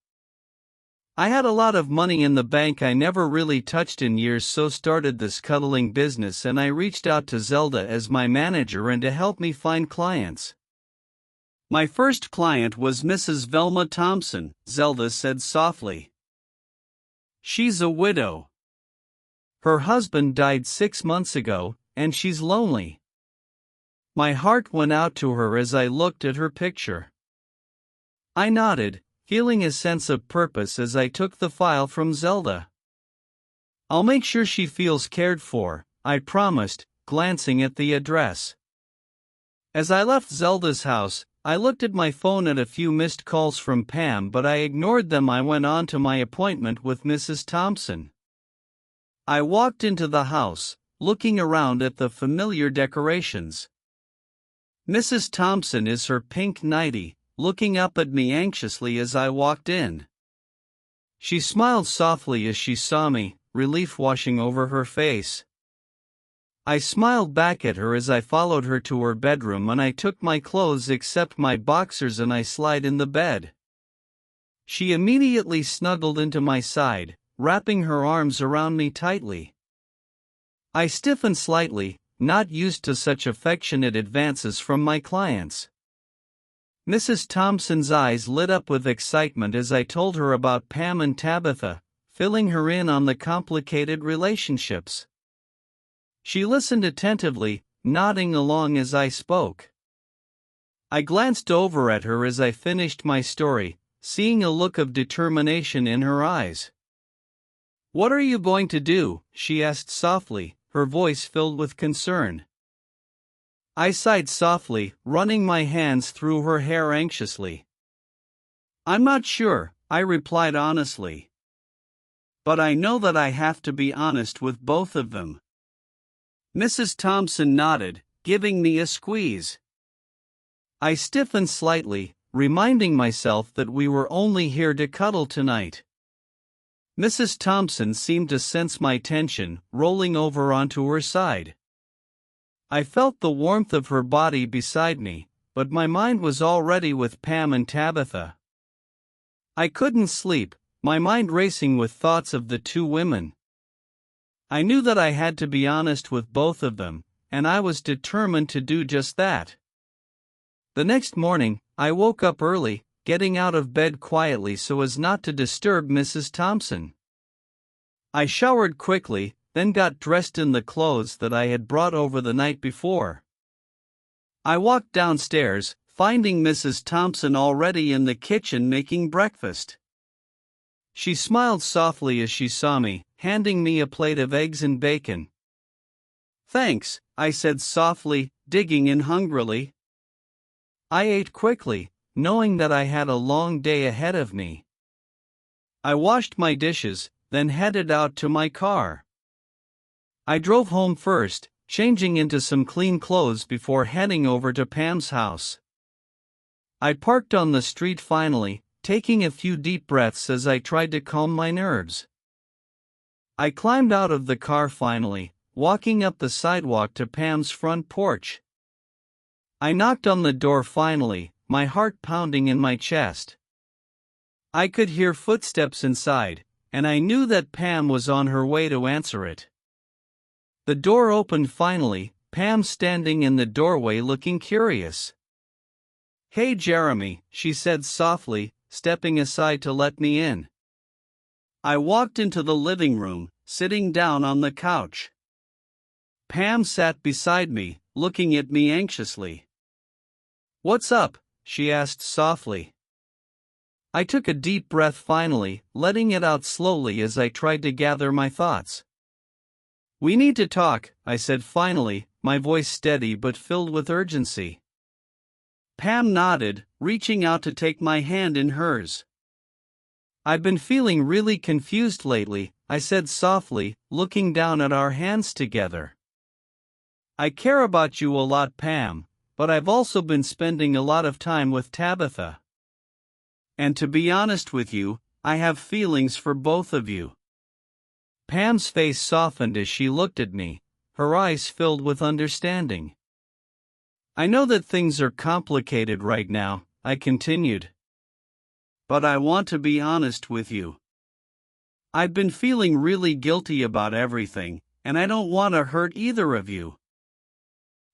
I had a lot of money in the bank I never really touched in years, so started this cuddling business, and I reached out to Zelda as my manager and to help me find clients. My first client was Mrs. Velma Thompson, Zelda said softly. She's a widow. Her husband died 6 months ago, and she's lonely. My heart went out to her as I looked at her picture. I nodded, feeling a sense of purpose as I took the file from Zelda. I'll make sure she feels cared for, I promised, glancing at the address. As I left Zelda's house, I looked at my phone at a few missed calls from Pam, but I ignored them. I went on to my appointment with Mrs. Thompson. I walked into the house, looking around at the familiar decorations. Mrs. Thompson is her pink nightie, looking up at me anxiously as I walked in. She smiled softly as she saw me, relief washing over her face. I smiled back at her as I followed her to her bedroom, and I took my clothes except my boxers and I slid in the bed. She immediately snuggled into my side, wrapping her arms around me tightly. I stiffened slightly, not used to such affectionate advances from my clients. Mrs. Thompson's eyes lit up with excitement as I told her about Pam and Tabitha, filling her in on the complicated relationships. She listened attentively, nodding along as I spoke. I glanced over at her as I finished my story, seeing a look of determination in her eyes. "What are you going to do?" she asked softly, her voice filled with concern. I sighed softly, running my hands through her hair anxiously. "I'm not sure," I replied honestly. "But I know that I have to be honest with both of them." Mrs. Thompson nodded, giving me a squeeze. I stiffened slightly, reminding myself that we were only here to cuddle tonight. Mrs. Thompson seemed to sense my tension, rolling over onto her side. I felt the warmth of her body beside me, but my mind was already with Pam and Tabitha. I couldn't sleep, my mind racing with thoughts of the two women. I knew that I had to be honest with both of them, and I was determined to do just that. The next morning, I woke up early, getting out of bed quietly so as not to disturb Mrs. Thompson. I showered quickly, then got dressed in the clothes that I had brought over the night before. I walked downstairs, finding Mrs. Thompson already in the kitchen making breakfast. She smiled softly as she saw me, handing me a plate of eggs and bacon. "Thanks," I said softly, digging in hungrily. I ate quickly, knowing that I had a long day ahead of me. I washed my dishes, then headed out to my car. I drove home first, changing into some clean clothes before heading over to Pam's house. I parked on the street finally, taking a few deep breaths as I tried to calm my nerves. I climbed out of the car finally, walking up the sidewalk to Pam's front porch. I knocked on the door finally, my heart pounding in my chest. I could hear footsteps inside, and I knew that Pam was on her way to answer it. The door opened finally, Pam standing in the doorway looking curious. "Hey Jeremy," she said softly, stepping aside to let me in. I walked into the living room, sitting down on the couch. Pam sat beside me, looking at me anxiously. "What's up?" she asked softly. I took a deep breath finally, letting it out slowly as I tried to gather my thoughts. "We need to talk," I said finally, my voice steady but filled with urgency. Pam nodded, reaching out to take my hand in hers. "I've been feeling really confused lately," I said softly, looking down at our hands together. "I care about you a lot, Pam, but I've also been spending a lot of time with Tabitha. And to be honest with you, I have feelings for both of you." Pam's face softened as she looked at me, her eyes filled with understanding. I know that things are complicated right now, I continued. But I want to be honest with you. I've been feeling really guilty about everything, and I don't want to hurt either of you.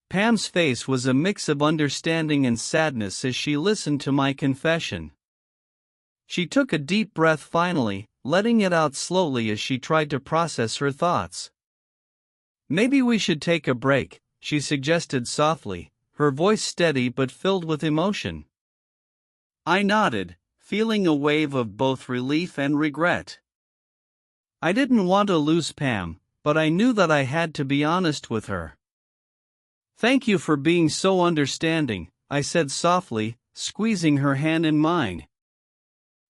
Pam's face was a mix of understanding and sadness as she listened to my confession. She took a deep breath finally, letting it out slowly as she tried to process her thoughts. Maybe we should take a break, she suggested softly, her voice steady but filled with emotion. I nodded, feeling a wave of both relief and regret. I didn't want to lose Pam, but I knew that I had to be honest with her. Thank you for being so understanding, I said softly, squeezing her hand in mine.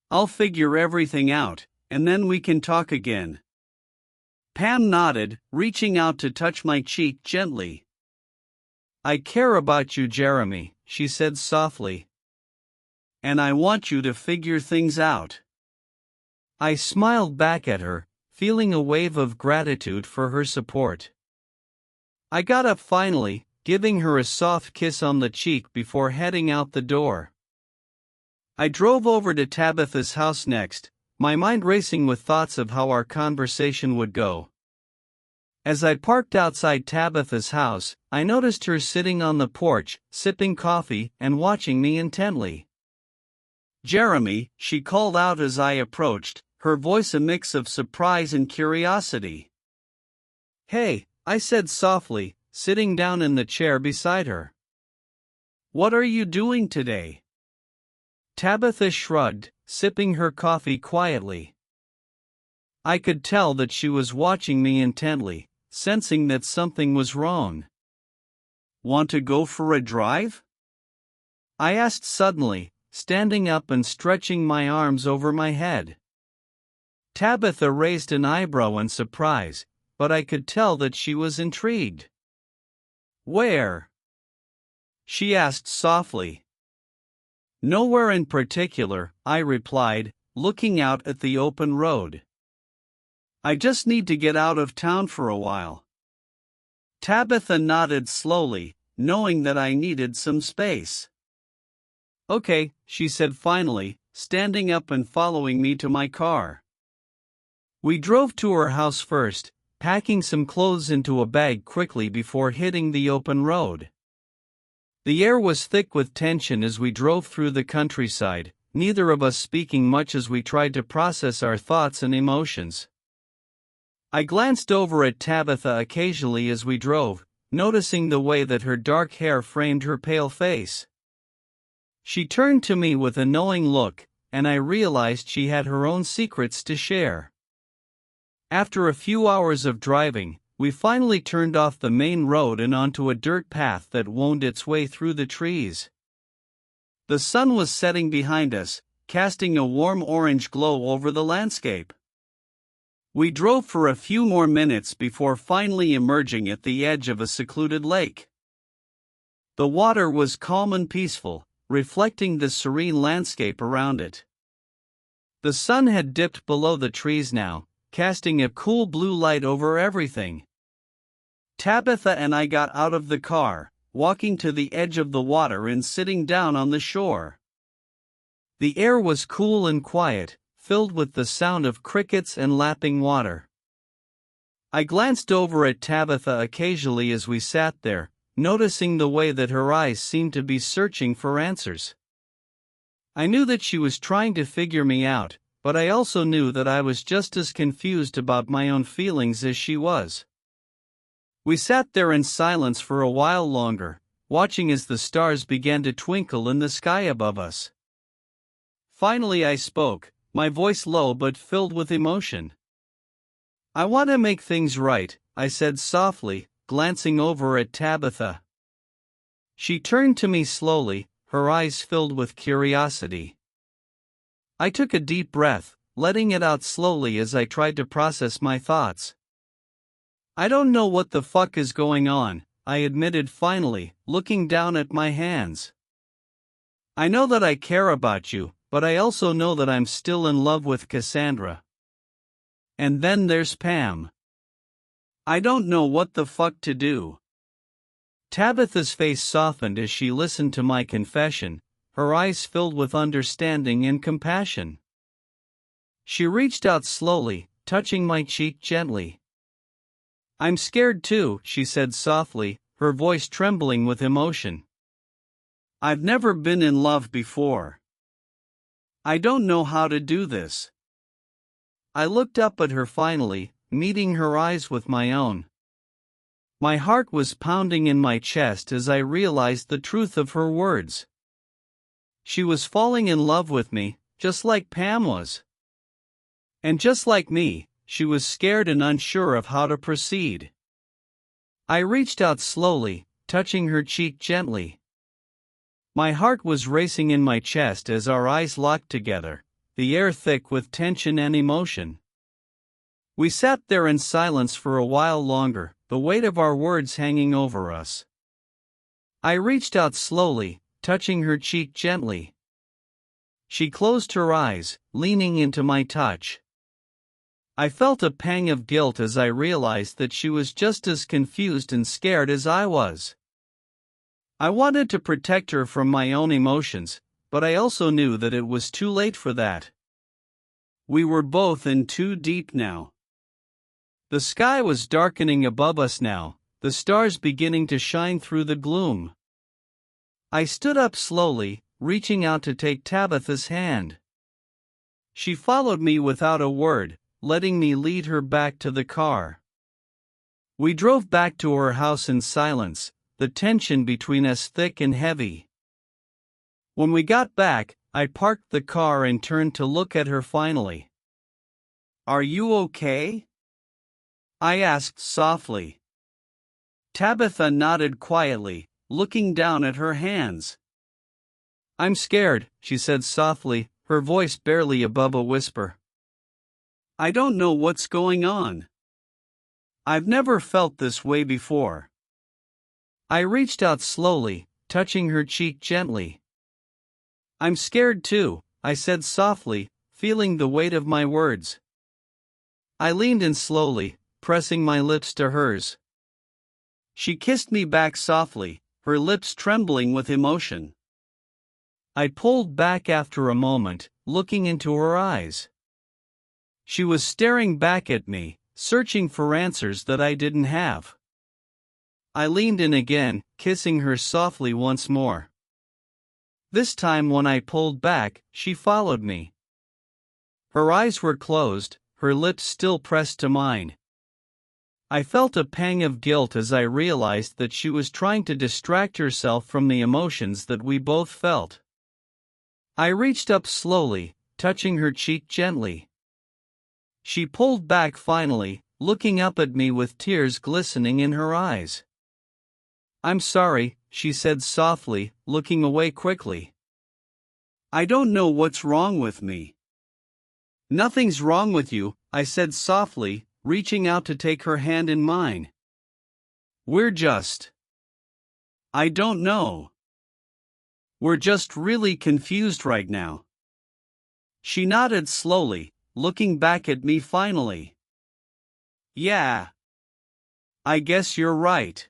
I'll figure everything out, and then we can talk again. Pam nodded, reaching out to touch my cheek gently. I care about you, Jeremy, she said softly. And I want you to figure things out. I smiled back at her, feeling a wave of gratitude for her support. I got up finally, giving her a soft kiss on the cheek before heading out the door. I drove over to Tabitha's house next, my mind racing with thoughts of how our conversation would go. As I parked outside Tabitha's house, I noticed her sitting on the porch, sipping coffee and watching me intently. Jeremy, she called out as I approached, her voice a mix of surprise and curiosity. Hey, I said softly, sitting down in the chair beside her. What are you doing today? Tabitha shrugged, sipping her coffee quietly. I could tell that she was watching me intently, sensing that something was wrong. Want to go for a drive? I asked suddenly, standing up and stretching my arms over my head. Tabitha raised an eyebrow in surprise, but I could tell that she was intrigued. Where? She asked softly. Nowhere in particular, I replied, looking out at the open road. I just need to get out of town for a while. Tabitha nodded slowly, knowing that I needed some space. Okay, she said finally, standing up and following me to my car. We drove to her house first, packing some clothes into a bag quickly before hitting the open road. The air was thick with tension as we drove through the countryside, neither of us speaking much as we tried to process our thoughts and emotions. I glanced over at Tabitha occasionally as we drove, noticing the way that her dark hair framed her pale face. She turned to me with a knowing look, and I realized she had her own secrets to share. After a few hours of driving, we finally turned off the main road and onto a dirt path that wound its way through the trees. The sun was setting behind us, casting a warm orange glow over the landscape. We drove for a few more minutes before finally emerging at the edge of a secluded lake. The water was calm and peaceful, reflecting the serene landscape around it. The sun had dipped below the trees now, casting a cool blue light over everything. Tabitha and I got out of the car, walking to the edge of the water and sitting down on the shore. The air was cool and quiet, filled with the sound of crickets and lapping water. I glanced over at Tabitha occasionally as we sat there, noticing the way that her eyes seemed to be searching for answers. I knew that she was trying to figure me out, but I also knew that I was just as confused about my own feelings as she was. We sat there in silence for a while longer, watching as the stars began to twinkle in the sky above us. Finally I spoke, my voice low but filled with emotion. I want to make things right, I said softly, glancing over at Tabitha. She turned to me slowly, her eyes filled with curiosity. I took a deep breath, letting it out slowly as I tried to process my thoughts. I don't know what the fuck is going on, I admitted finally, looking down at my hands. I know that I care about you, but I also know that I'm still in love with Cassandra. And then there's Pam. I don't know what the fuck to do. Tabitha's face softened as she listened to my confession, her eyes filled with understanding and compassion. She reached out slowly, touching my cheek gently. I'm scared too, she said softly, her voice trembling with emotion. I've never been in love before. I don't know how to do this. I looked up at her finally, meeting her eyes with my own. My heart was pounding in my chest as I realized the truth of her words. She was falling in love with me, just like Pam was. And just like me, she was scared and unsure of how to proceed. I reached out slowly, touching her cheek gently. My heart was racing in my chest as our eyes locked together, the air thick with tension and emotion. We sat there in silence for a while longer, the weight of our words hanging over us. I reached out slowly, touching her cheek gently. She closed her eyes, leaning into my touch. I felt a pang of guilt as I realized that she was just as confused and scared as I was. I wanted to protect her from my own emotions, but I also knew that it was too late for that. We were both in too deep now. The sky was darkening above us now, the stars beginning to shine through the gloom. I stood up slowly, reaching out to take Tabitha's hand. She followed me without a word, letting me lead her back to the car. We drove back to her house in silence, the tension between us thick and heavy. When we got back, I parked the car and turned to look at her finally. Are you okay? I asked softly. Tabitha nodded quietly, looking down at her hands. I'm scared, she said softly, her voice barely above a whisper. I don't know what's going on. I've never felt this way before. I reached out slowly, touching her cheek gently. I'm scared too, I said softly, feeling the weight of my words. I leaned in slowly, pressing my lips to hers. She kissed me back softly, her lips trembling with emotion. I pulled back after a moment, looking into her eyes. She was staring back at me, searching for answers that I didn't have. I leaned in again, kissing her softly once more. This time when I pulled back, she followed me. Her eyes were closed, her lips still pressed to mine. I felt a pang of guilt as I realized that she was trying to distract herself from the emotions that we both felt. I reached up slowly, touching her cheek gently. She pulled back finally, looking up at me with tears glistening in her eyes. I'm sorry, she said softly, looking away quickly. I don't know what's wrong with me. Nothing's wrong with you, I said softly, reaching out to take her hand in mine. We're just... I don't know. We're just really confused right now. She nodded slowly, looking back at me finally. Yeah. I guess you're right.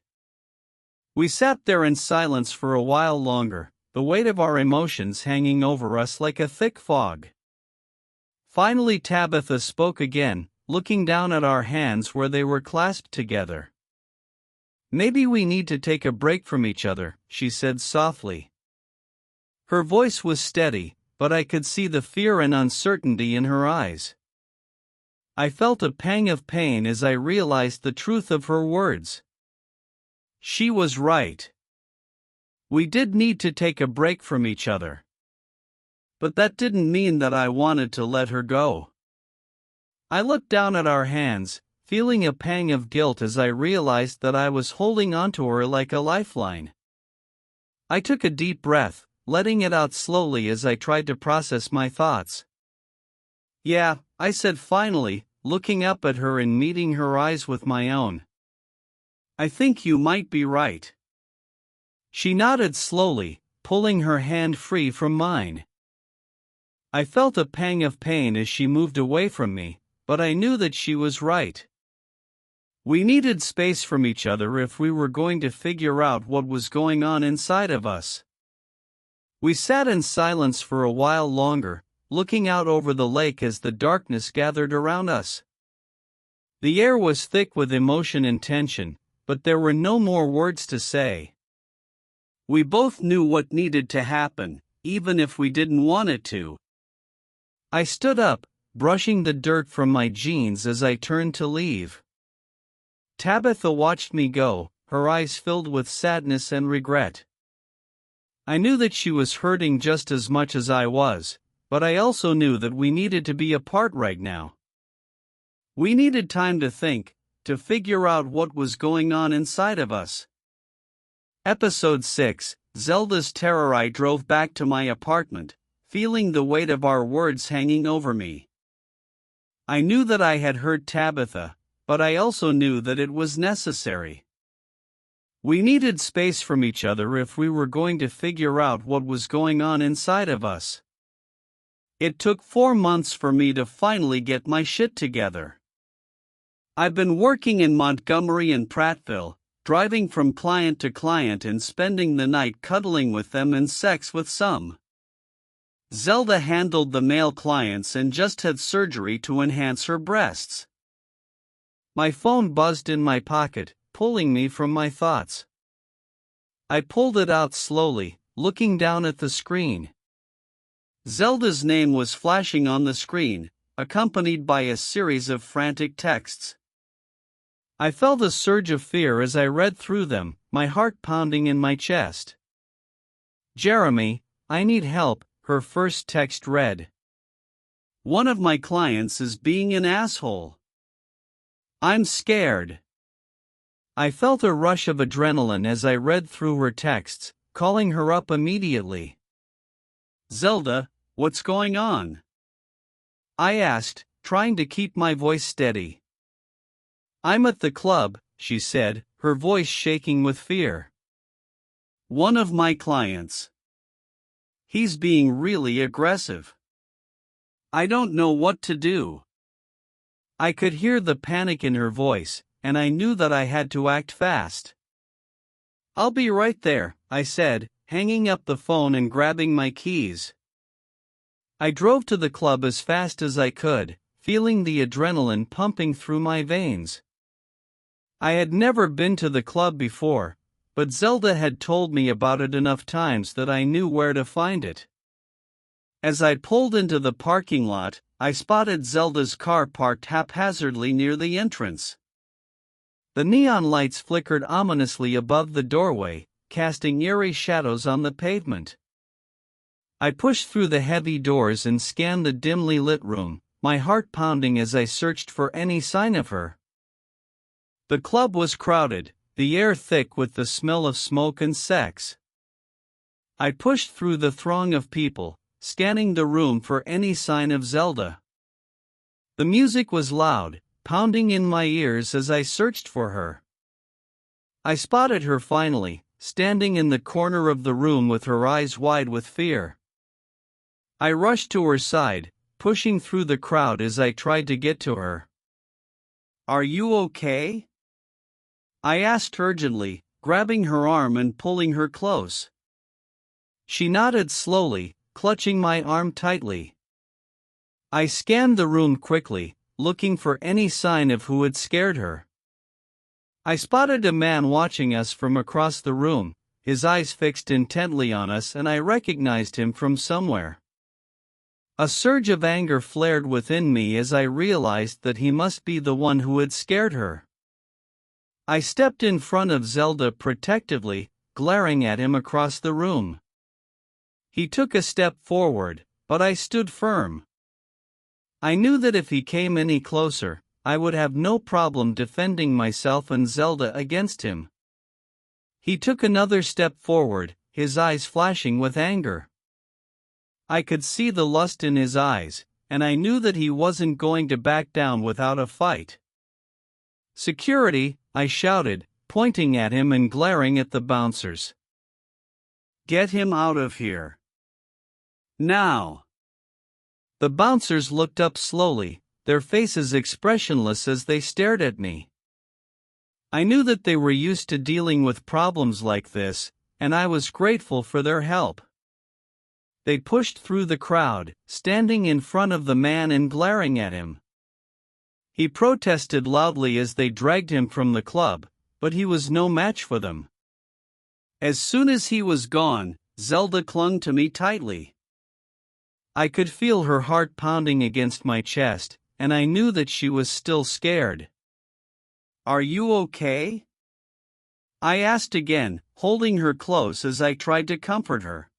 We sat there in silence for a while longer, the weight of our emotions hanging over us like a thick fog. Finally Tabitha spoke again, looking down at our hands where they were clasped together. Maybe we need to take a break from each other, she said softly. Her voice was steady, but I could see the fear and uncertainty in her eyes. I felt a pang of pain as I realized the truth of her words. She was right. We did need to take a break from each other. But that didn't mean that I wanted to let her go. I looked down at our hands, feeling a pang of guilt as I realized that I was holding onto her like a lifeline. I took a deep breath, letting it out slowly as I tried to process my thoughts. Yeah, I said finally, looking up at her and meeting her eyes with my own. I think you might be right. She nodded slowly, pulling her hand free from mine. I felt a pang of pain as she moved away from me, but I knew that she was right. We needed space from each other if we were going to figure out what was going on inside of us. We sat in silence for a while longer, looking out over the lake as the darkness gathered around us. The air was thick with emotion and tension, but there were no more words to say. We both knew what needed to happen, even if we didn't want it to. I stood up, brushing the dirt from my jeans as I turned to leave. Tabitha watched me go, her eyes filled with sadness and regret. I knew that she was hurting just as much as I was, but I also knew that we needed to be apart right now. We needed time to think, to figure out what was going on inside of us. Episode 6, Zelda's Terror. I drove back to my apartment, feeling the weight of our words hanging over me. I knew that I had hurt Tabitha, but I also knew that it was necessary. We needed space from each other if we were going to figure out what was going on inside of us. It took 4 months for me to finally get my shit together. I've been working in Montgomery and Prattville, driving from client to client and spending the night cuddling with them and sex with some. Zelda handled the male clients and just had surgery to enhance her breasts. My phone buzzed in my pocket, pulling me from my thoughts. I pulled it out slowly, looking down at the screen. Zelda's name was flashing on the screen, accompanied by a series of frantic texts. I felt a surge of fear as I read through them, my heart pounding in my chest. Jeremy, I need help, her first text read. One of my clients is being an asshole. I'm scared. I felt a rush of adrenaline as I read through her texts, calling her up immediately. Zelda, what's going on? I asked, trying to keep my voice steady. I'm at the club, she said, her voice shaking with fear. One of my clients. He's being really aggressive. I don't know what to do. I could hear the panic in her voice, and I knew that I had to act fast. I'll be right there, I said, hanging up the phone and grabbing my keys. I drove to the club as fast as I could, feeling the adrenaline pumping through my veins. I had never been to the club before, but Zelda had told me about it enough times that I knew where to find it. As I pulled into the parking lot, I spotted Zelda's car parked haphazardly near the entrance. The neon lights flickered ominously above the doorway, casting eerie shadows on the pavement. I pushed through the heavy doors and scanned the dimly lit room, my heart pounding as I searched for any sign of her. The club was crowded, the air thick with the smell of smoke and sex. I pushed through the throng of people, scanning the room for any sign of Zelda. The music was loud, pounding in my ears as I searched for her. I spotted her finally, standing in the corner of the room with her eyes wide with fear. I rushed to her side, pushing through the crowd as I tried to get to her. Are you okay? I asked urgently, grabbing her arm and pulling her close. She nodded slowly, clutching my arm tightly. I scanned the room quickly, looking for any sign of who had scared her. I spotted a man watching us from across the room, his eyes fixed intently on us, and I recognized him from somewhere. A surge of anger flared within me as I realized that he must be the one who had scared her. I stepped in front of Zelda protectively, glaring at him across the room. He took a step forward, but I stood firm. I knew that if he came any closer, I would have no problem defending myself and Zelda against him. He took another step forward, his eyes flashing with anger. I could see the lust in his eyes, and I knew that he wasn't going to back down without a fight. Security, I shouted, pointing at him and glaring at the bouncers. Get him out of here. Now. The bouncers looked up slowly, their faces expressionless as they stared at me. I knew that they were used to dealing with problems like this, and I was grateful for their help. They pushed through the crowd, standing in front of the man and glaring at him. He protested loudly as they dragged him from the club, but he was no match for them. As soon as he was gone, Zelda clung to me tightly. I could feel her heart pounding against my chest, and I knew that she was still scared. "Are you okay?" I asked again, holding her close as I tried to comfort her.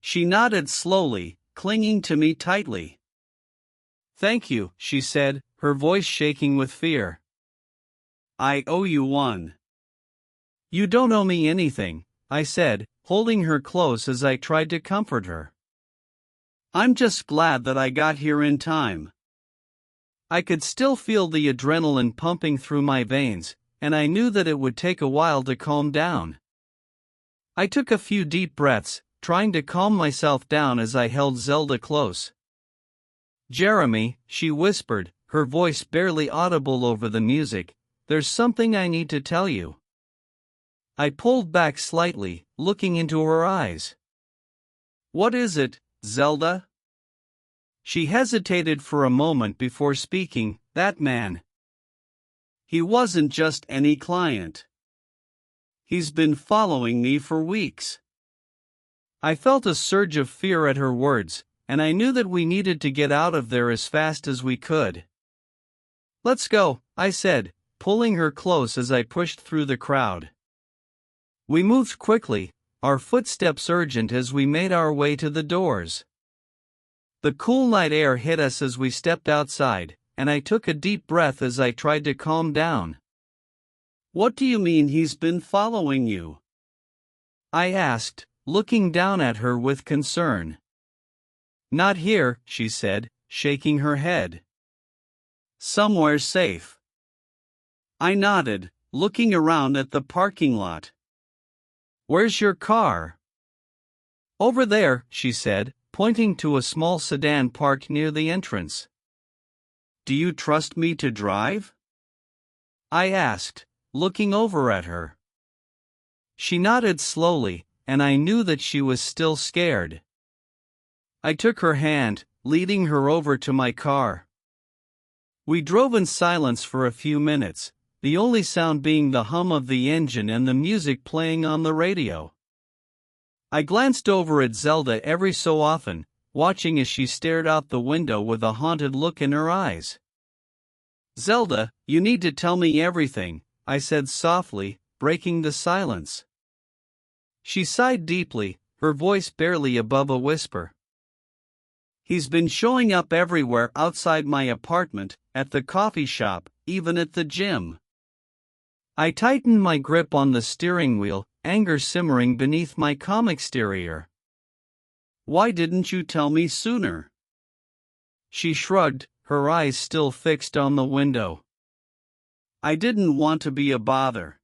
She nodded slowly, clinging to me tightly. "Thank you," she said, her voice shaking with fear. "I owe you one." "You don't owe me anything," I said, holding her close as I tried to comfort her. "I'm just glad that I got here in time." I could still feel the adrenaline pumping through my veins, and I knew that it would take a while to calm down. I took a few deep breaths, trying to calm myself down as I held Zelda close. "Jeremy," she whispered, her voice barely audible over the music, "there's something I need to tell you." I pulled back slightly, looking into her eyes. "What is it, Zelda?" She hesitated for a moment before speaking. "That man. He wasn't just any client. He's been following me for weeks." I felt a surge of fear at her words, and I knew that we needed to get out of there as fast as we could. "Let's go," I said, pulling her close as I pushed through the crowd. We moved quickly, our footsteps urgent as we made our way to the doors. The cool night air hit us as we stepped outside, and I took a deep breath as I tried to calm down. "What do you mean he's been following you?" I asked, looking down at her with concern. "Not here," she said, shaking her head. "Somewhere safe." I nodded, looking around at the parking lot. "Where's your car?" "Over there," she said, pointing to a small sedan parked near the entrance. "Do you trust me to drive?" I asked, looking over at her. She nodded slowly, and I knew that she was still scared. I took her hand, leading her over to my car. We drove in silence for a few minutes, the only sound being the hum of the engine and the music playing on the radio. I glanced over at Zelda every so often, watching as she stared out the window with a haunted look in her eyes. "Zelda, you need to tell me everything," I said softly, breaking the silence. She sighed deeply, her voice barely above a whisper. "He's been showing up everywhere outside my apartment, at the coffee shop, even at the gym." I tightened my grip on the steering wheel, anger simmering beneath my calm exterior. "Why didn't you tell me sooner?" She shrugged, her eyes still fixed on the window. "I didn't want to be a bother."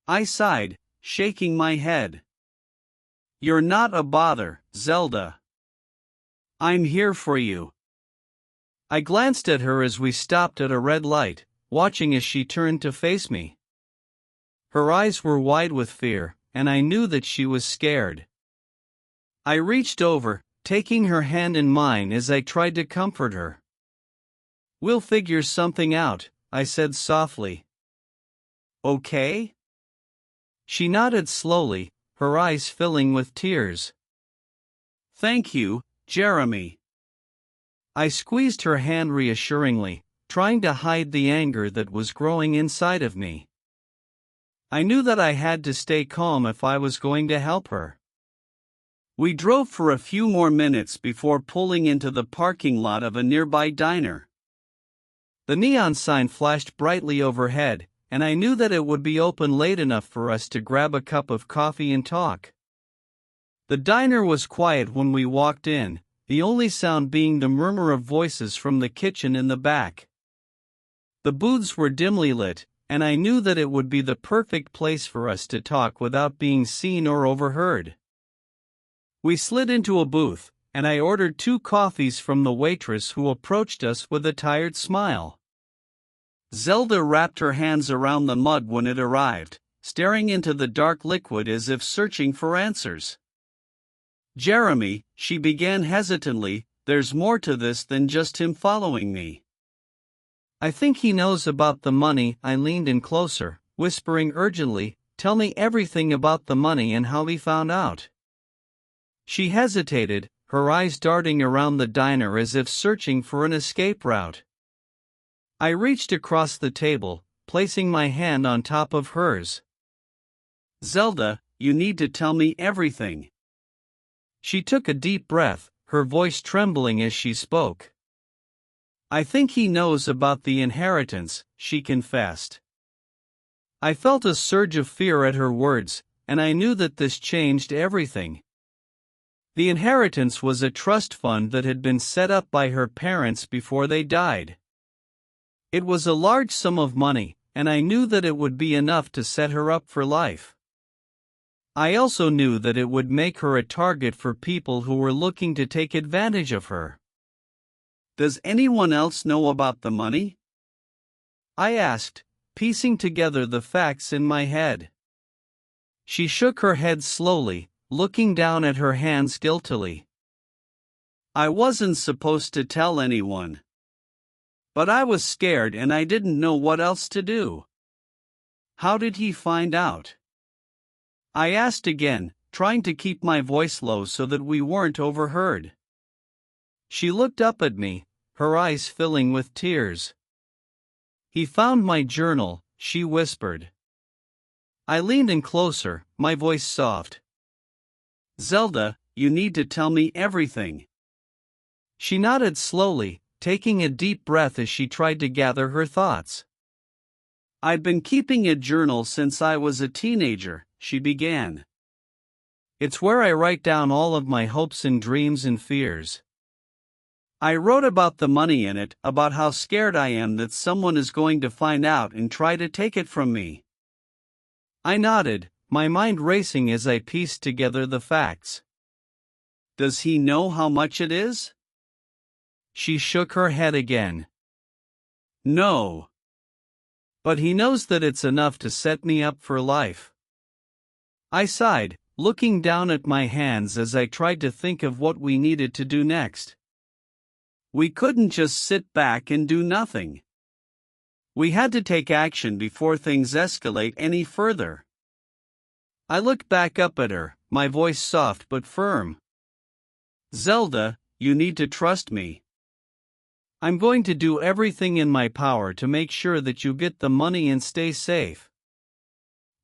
I sighed, shaking my head. "You're not a bother, Zelda. I'm here for you." I glanced at her as we stopped at a red light, watching as she turned to face me. Her eyes were wide with fear, and I knew that she was scared. I reached over, taking her hand in mine as I tried to comfort her. "We'll figure something out," I said softly. "Okay?" She nodded slowly, her eyes filling with tears. "Thank you, Jeremy." I squeezed her hand reassuringly, trying to hide the anger that was growing inside of me. I knew that I had to stay calm if I was going to help her. We drove for a few more minutes before pulling into the parking lot of a nearby diner. The neon sign flashed brightly overhead, and I knew that it would be open late enough for us to grab a cup of coffee and talk. The diner was quiet when we walked in, the only sound being the murmur of voices from the kitchen in the back. The booths were dimly lit, and I knew that it would be the perfect place for us to talk without being seen or overheard. We slid into a booth, and I ordered 2 coffees from the waitress who approached us with a tired smile. Zelda wrapped her hands around the mug when it arrived, staring into the dark liquid as if searching for answers. "Jeremy," she began hesitantly, "there's more to this than just him following me." "I think he knows about the money." I leaned in closer, whispering urgently, "Tell me everything about the money and how he found out." She hesitated, her eyes darting around the diner as if searching for an escape route. I reached across the table, placing my hand on top of hers. "Zelda, you need to tell me everything." She took a deep breath, her voice trembling as she spoke. "I think he knows about the inheritance," she confessed. I felt a surge of fear at her words, and I knew that this changed everything. The inheritance was a trust fund that had been set up by her parents before they died. It was a large sum of money, and I knew that it would be enough to set her up for life. I also knew that it would make her a target for people who were looking to take advantage of her. "Does anyone else know about the money?" I asked, piecing together the facts in my head. She shook her head slowly, looking down at her hands guiltily. "I wasn't supposed to tell anyone. But I was scared and I didn't know what else to do." "How did he find out?" I asked again, trying to keep my voice low so that we weren't overheard. She looked up at me, her eyes filling with tears. "He found my journal," she whispered. I leaned in closer, my voice soft. "Zelda, you need to tell me everything." She nodded slowly, taking a deep breath as she tried to gather her thoughts. "I've been keeping a journal since I was a teenager," she began. "It's where I write down all of my hopes and dreams and fears. I wrote about the money in it, about how scared I am that someone is going to find out and try to take it from me." I nodded, my mind racing as I pieced together the facts. "Does he know how much it is?" She shook her head again. "No. But he knows that it's enough to set me up for life." I sighed, looking down at my hands as I tried to think of what we needed to do next. We couldn't just sit back and do nothing. We had to take action before things escalate any further. I looked back up at her, my voice soft but firm. "Zelda, you need to trust me. I'm going to do everything in my power to make sure that you get the money and stay safe.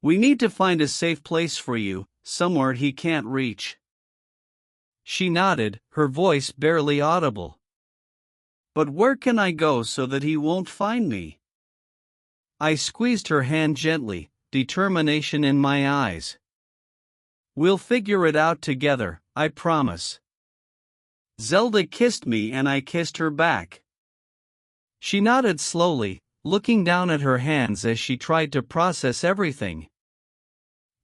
We need to find a safe place for you, somewhere he can't reach." She nodded, her voice barely audible. "But where can I go so that he won't find me?" I squeezed her hand gently, determination in my eyes. "We'll figure it out together, I promise." Zelda kissed me and I kissed her back. She nodded slowly, looking down at her hands as she tried to process everything.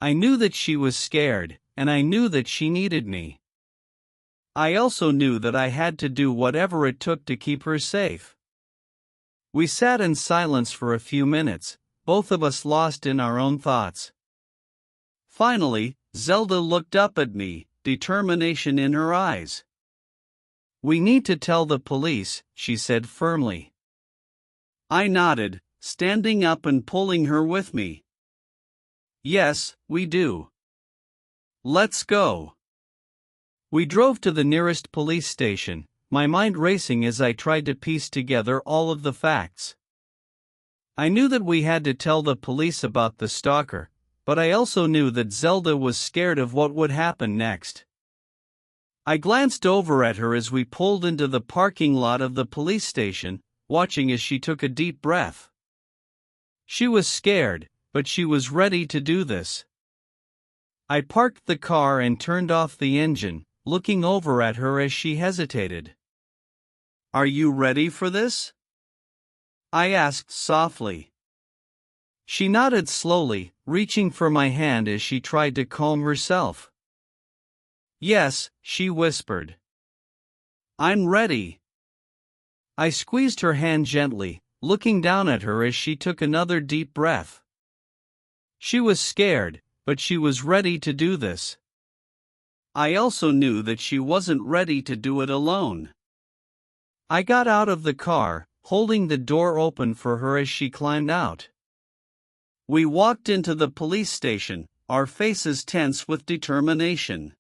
I knew that she was scared, and I knew that she needed me. I also knew that I had to do whatever it took to keep her safe. We sat in silence for a few minutes, both of us lost in our own thoughts. Finally, Zelda looked up at me, determination in her eyes. "We need to tell the police," she said firmly. I nodded, standing up and pulling her with me. "Yes, we do. Let's go." We drove to the nearest police station, my mind racing as I tried to piece together all of the facts. I knew that we had to tell the police about the stalker, but I also knew that Zelda was scared of what would happen next. I glanced over at her as we pulled into the parking lot of the police station, watching as she took a deep breath. She was scared, but she was ready to do this. I parked the car and turned off the engine, looking over at her as she hesitated. "Are you ready for this?" I asked softly. She nodded slowly, reaching for my hand as she tried to calm herself. "Yes," she whispered. I'm ready. I squeezed her hand gently, looking down at her as she took another deep breath. She was scared, but she was ready to do this. I also knew that she wasn't ready to do it alone. I got out of the car, holding the door open for her as she climbed out. We walked into the police station, our faces tense with determination.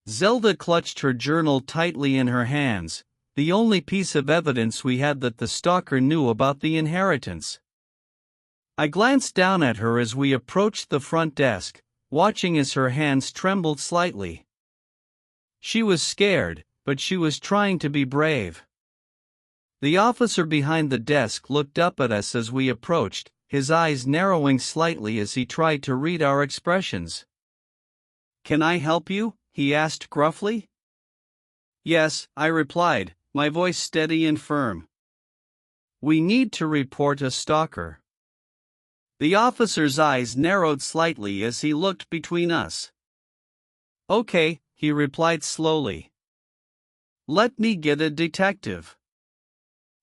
Zelda clutched her journal tightly in her hands, the only piece of evidence we had that the stalker knew about the inheritance. I glanced down at her as we approached the front desk, watching as her hands trembled slightly. She was scared, but she was trying to be brave. The officer behind the desk looked up at us as we approached, his eyes narrowing slightly as he tried to read our expressions. "Can I help you?" he asked gruffly. "Yes," I replied, my voice steady and firm. "We need to report a stalker." The officer's eyes narrowed slightly as he looked between us. "Okay," he replied slowly. "Let me get a detective."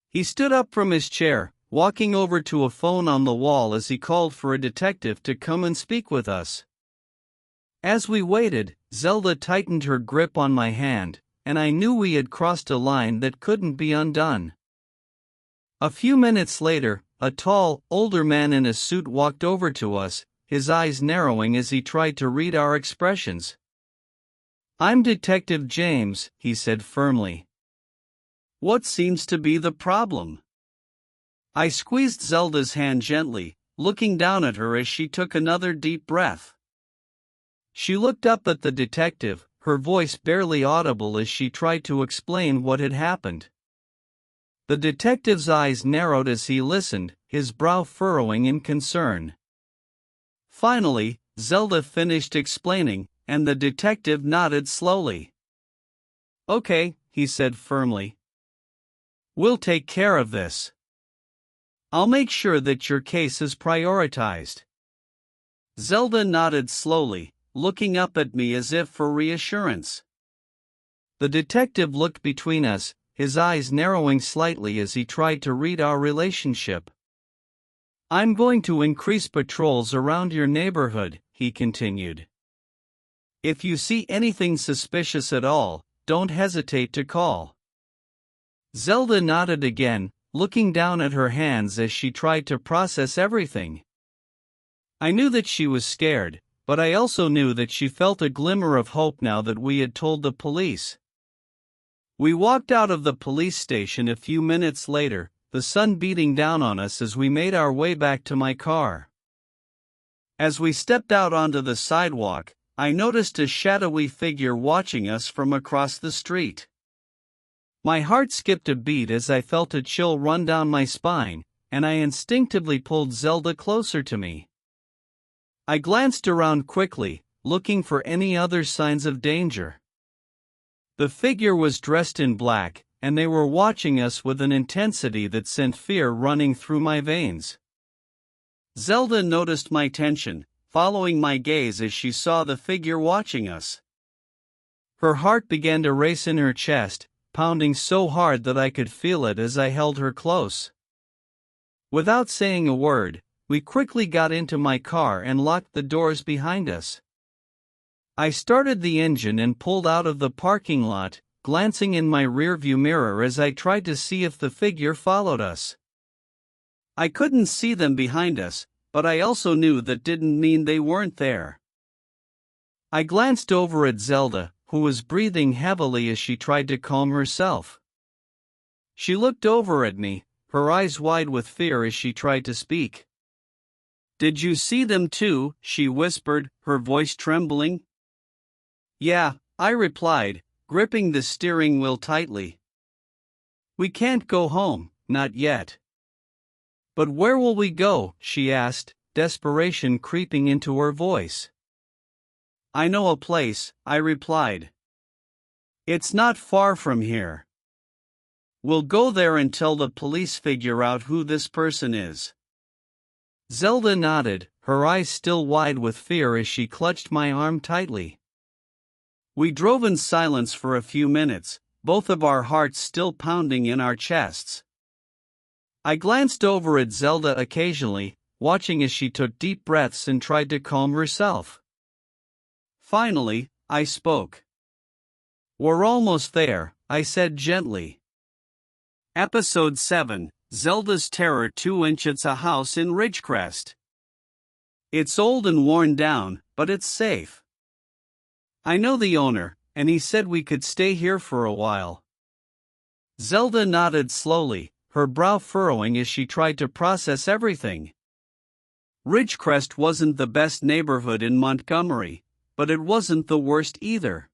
He stood up from his chair, walking over to a phone on the wall as he called for a detective to come and speak with us. As we waited, Zelda tightened her grip on my hand, and I knew we had crossed a line that couldn't be undone. A few minutes later, a tall, older man in a suit walked over to us, his eyes narrowing as he tried to read our expressions. "I'm Detective James," he said firmly. "What seems to be the problem?" I squeezed Zelda's hand gently, looking down at her as she took another deep breath. She looked up at the detective, her voice barely audible as she tried to explain what had happened. The detective's eyes narrowed as he listened, his brow furrowing in concern. Finally, Zelda finished explaining, and the detective nodded slowly. "Okay," he said firmly. "We'll take care of this. I'll make sure that your case is prioritized." Zelda nodded slowly, looking up at me as if for reassurance. The detective looked between us, his eyes narrowing slightly as he tried to read our relationship. "I'm going to increase patrols around your neighborhood," he continued. "If you see anything suspicious at all, don't hesitate to call." Zelda nodded again, looking down at her hands as she tried to process everything. I knew that she was scared, but I also knew that she felt a glimmer of hope now that we had told the police. We walked out of the police station a few minutes later, the sun beating down on us as we made our way back to my car. As we stepped out onto the sidewalk, I noticed a shadowy figure watching us from across the street. My heart skipped a beat as I felt a chill run down my spine, and I instinctively pulled Zelda closer to me. I glanced around quickly, looking for any other signs of danger. The figure was dressed in black, and they were watching us with an intensity that sent fear running through my veins. Zelda noticed my tension, following my gaze as she saw the figure watching us. Her heart began to race in her chest, pounding so hard that I could feel it as I held her close. Without saying a word, we quickly got into my car and locked the doors behind us. I started the engine and pulled out of the parking lot, glancing in my rearview mirror as I tried to see if the figure followed us. I couldn't see them behind us, but I also knew that didn't mean they weren't there. I glanced over at Zelda, who was breathing heavily as she tried to calm herself. She looked over at me, her eyes wide with fear as she tried to speak. "Did you see them too?" she whispered, her voice trembling. "Yeah," I replied, gripping the steering wheel tightly. "We can't go home, not yet." "But where will we go?" she asked, desperation creeping into her voice. "I know a place," I replied. "It's not far from here. We'll go there until the police figure out who this person is." Zelda nodded, her eyes still wide with fear as she clutched my arm tightly. We drove in silence for a few minutes, both of our hearts still pounding in our chests. I glanced over at Zelda occasionally, watching as she took deep breaths and tried to calm herself. Finally, I spoke. "We're almost there," I said gently. Episode 7, Zelda's Terror 2-inch. It's a house in Ridgecrest. It's old and worn down, but it's safe. I know the owner, and he said we could stay here for a while. Zelda nodded slowly, her brow furrowing as she tried to process everything. Ridgecrest wasn't the best neighborhood in Montgomery, but it wasn't the worst either.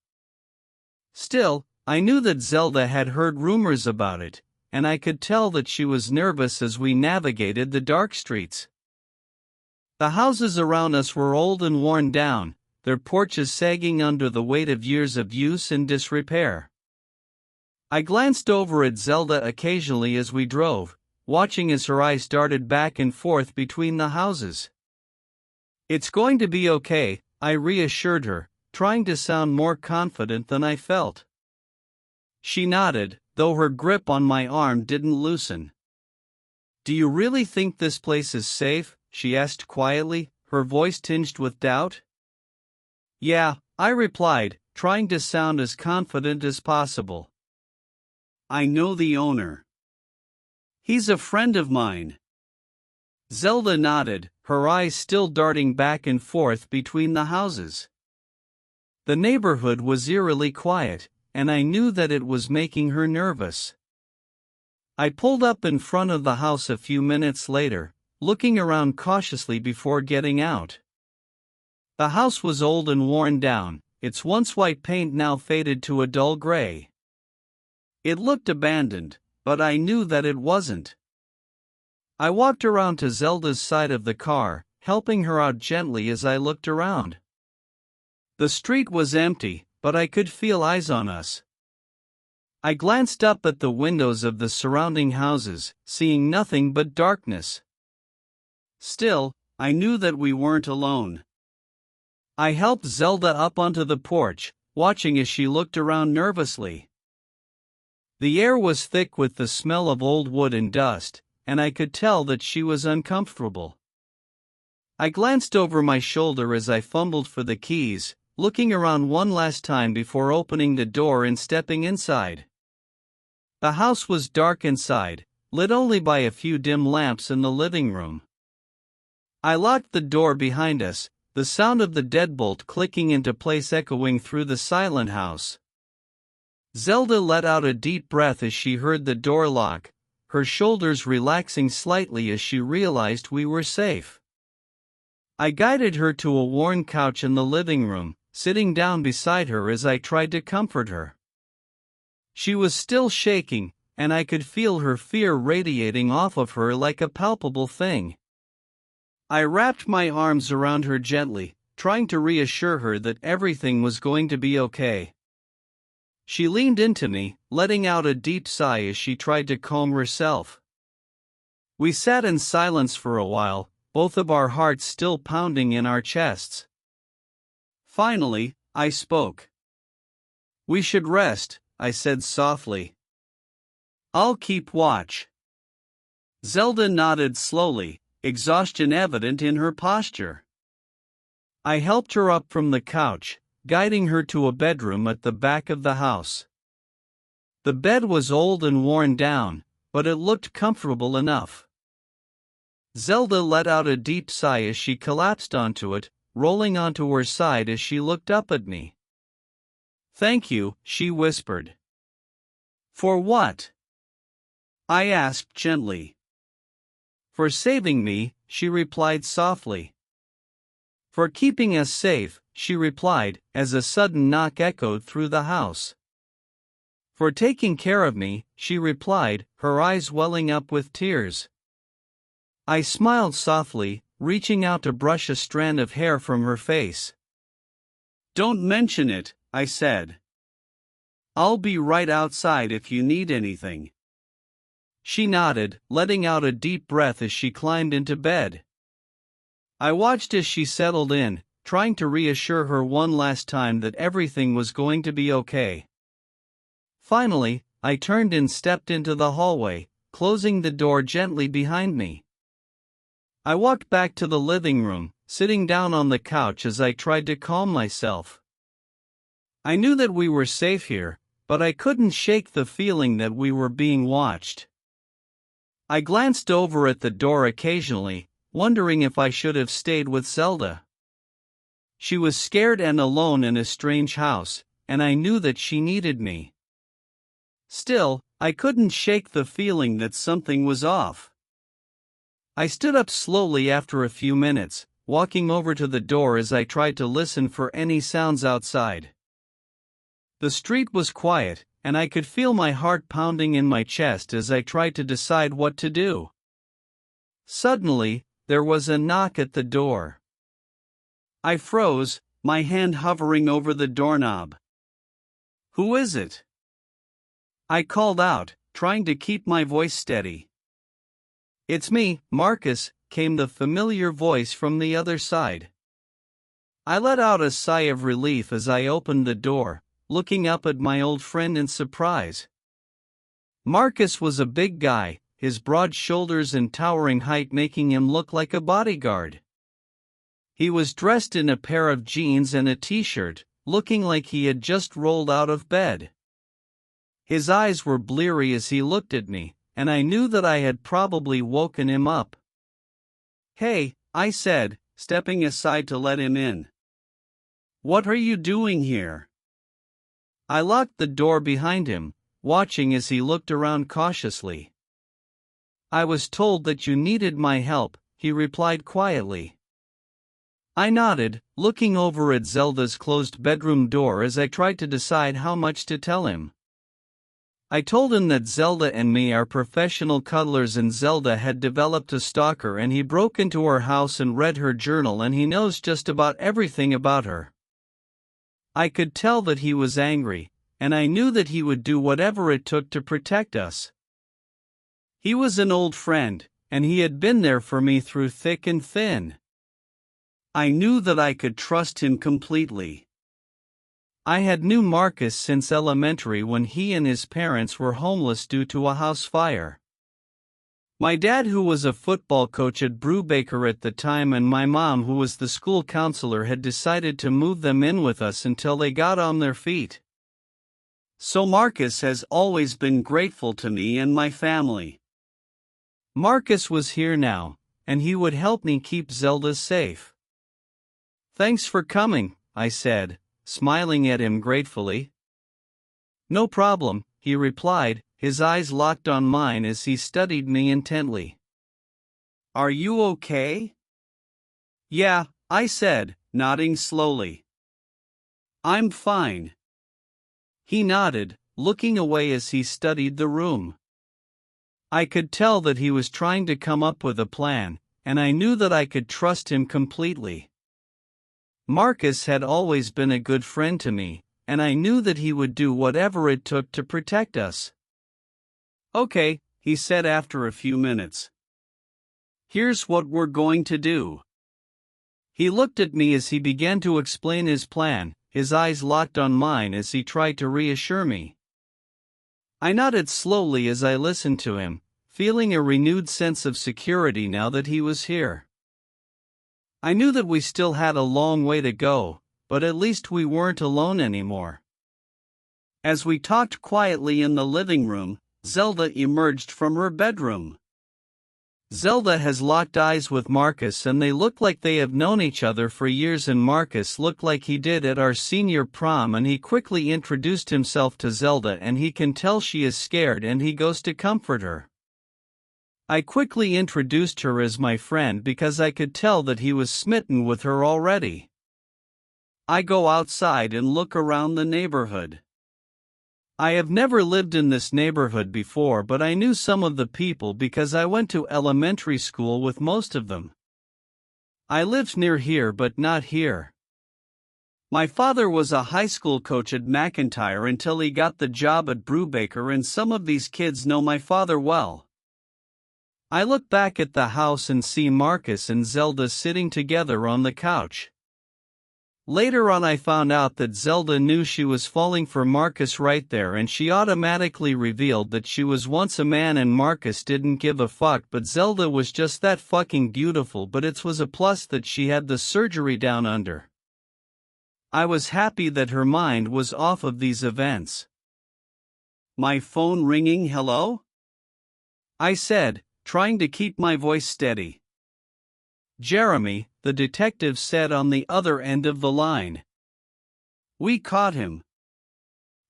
Still, I knew that Zelda had heard rumors about it, and I could tell that she was nervous as we navigated the dark streets. The houses around us were old and worn down, their porches sagging under the weight of years of use and disrepair. I glanced over at Zelda occasionally as we drove, watching as her eyes darted back and forth between the houses. "It's going to be okay," I reassured her, trying to sound more confident than I felt. She nodded, though her grip on my arm didn't loosen. "Do you really think this place is safe?" she asked quietly, her voice tinged with doubt. "Yeah," I replied, trying to sound as confident as possible. "I know the owner. He's a friend of mine." Zelda nodded, her eyes still darting back and forth between the houses. The neighborhood was eerily quiet, and I knew that it was making her nervous. I pulled up in front of the house a few minutes later, looking around cautiously before getting out. The house was old and worn down, its once white paint now faded to a dull gray. It looked abandoned, but I knew that it wasn't. I walked around to Zelda's side of the car, helping her out gently as I looked around. The street was empty, but I could feel eyes on us. I glanced up at the windows of the surrounding houses, seeing nothing but darkness. Still, I knew that we weren't alone. I helped Zelda up onto the porch, watching as she looked around nervously. The air was thick with the smell of old wood and dust, and I could tell that she was uncomfortable. I glanced over my shoulder as I fumbled for the keys, looking around one last time before opening the door and stepping inside. The house was dark inside, lit only by a few dim lamps in the living room. I locked the door behind us, the sound of the deadbolt clicking into place echoing through the silent house. Zelda let out a deep breath as she heard the door lock, her shoulders relaxing slightly as she realized we were safe. I guided her to a worn couch in the living room, sitting down beside her as I tried to comfort her. She was still shaking, and I could feel her fear radiating off of her like a palpable thing. I wrapped my arms around her gently, trying to reassure her that everything was going to be okay. She leaned into me, letting out a deep sigh as she tried to calm herself. We sat in silence for a while, both of our hearts still pounding in our chests. Finally, I spoke. "We should rest," I said softly. "I'll keep watch." Zelda nodded slowly, exhaustion evident in her posture. I helped her up from the couch, guiding her to a bedroom at the back of the house. The bed was old and worn down, but it looked comfortable enough. Zelda let out a deep sigh as she collapsed onto it, rolling onto her side as she looked up at me. "Thank you," she whispered. "For what?" I asked gently. "For saving me," she replied softly. "For keeping us safe," she replied, as a sudden knock echoed through the house. "For taking care of me," she replied, her eyes welling up with tears. I smiled softly, reaching out to brush a strand of hair from her face. "Don't mention it," I said. "I'll be right outside if you need anything." She nodded, letting out a deep breath as she climbed into bed. I watched as she settled in, trying to reassure her one last time that everything was going to be okay. Finally, I turned and stepped into the hallway, closing the door gently behind me. I walked back to the living room, sitting down on the couch as I tried to calm myself. I knew that we were safe here, but I couldn't shake the feeling that we were being watched. I glanced over at the door occasionally, wondering if I should have stayed with Zelda. She was scared and alone in a strange house, and I knew that she needed me. Still, I couldn't shake the feeling that something was off. I stood up slowly after a few minutes, walking over to the door as I tried to listen for any sounds outside. The street was quiet, and I could feel my heart pounding in my chest as I tried to decide what to do. Suddenly, there was a knock at the door. I froze, my hand hovering over the doorknob. "Who is it?" I called out, trying to keep my voice steady. "It's me, Marcus," came the familiar voice from the other side. I let out a sigh of relief as I opened the door, looking up at my old friend in surprise. Marcus was a big guy, his broad shoulders and towering height making him look like a bodyguard. He was dressed in a pair of jeans and a t-shirt, looking like he had just rolled out of bed. His eyes were bleary as he looked at me, and I knew that I had probably woken him up. "Hey," I said, stepping aside to let him in. "What are you doing here?" I locked the door behind him, watching as he looked around cautiously. "I was told that you needed my help," he replied quietly. I nodded, looking over at Zelda's closed bedroom door as I tried to decide how much to tell him. I told him that Zelda and me are professional cuddlers and Zelda had developed a stalker and he broke into her house and read her journal and he knows just about everything about her. I could tell that he was angry, and I knew that he would do whatever it took to protect us. He was an old friend, and he had been there for me through thick and thin. I knew that I could trust him completely. I had known Marcus since elementary when he and his parents were homeless due to a house fire. My dad, who was a football coach at Brubaker at the time, and my mom, who was the school counselor, had decided to move them in with us until they got on their feet. So Marcus has always been grateful to me and my family. Marcus was here now, and he would help me keep Zelda safe. "Thanks for coming," I said, smiling at him gratefully. "No problem," he replied, his eyes locked on mine as he studied me intently. "Are you okay?" "Yeah," I said, nodding slowly. "I'm fine." He nodded, looking away as he studied the room. I could tell that he was trying to come up with a plan, and I knew that I could trust him completely. Marcus had always been a good friend to me, and I knew that he would do whatever it took to protect us. "Okay," he said after a few minutes. "Here's what we're going to do." He looked at me as he began to explain his plan, his eyes locked on mine as he tried to reassure me. I nodded slowly as I listened to him, feeling a renewed sense of security now that he was here. I knew that we still had a long way to go, but at least we weren't alone anymore. As we talked quietly in the living room, Zelda emerged from her bedroom. Zelda has locked eyes with Marcus and they look like they have known each other for years, and Marcus looked like he did at our senior prom, and he quickly introduced himself to Zelda and he can tell she is scared and he goes to comfort her. I quickly introduced her as my friend because I could tell that he was smitten with her already. I go outside and look around the neighborhood. I have never lived in this neighborhood before, but I knew some of the people because I went to elementary school with most of them. I lived near here but not here. My father was a high school coach at McIntyre until he got the job at Brubaker, and some of these kids know my father well. I look back at the house and see Marcus and Zelda sitting together on the couch. Later on I found out that Zelda knew she was falling for Marcus right there, and she automatically revealed that she was once a man and Marcus didn't give a fuck, but Zelda was just that fucking beautiful, but it was a plus that she had the surgery down under. I was happy that her mind was off of these events. My phone ringing. Hello? I said, trying to keep my voice steady. Jeremy, the detective said on the other end of the line. We caught him.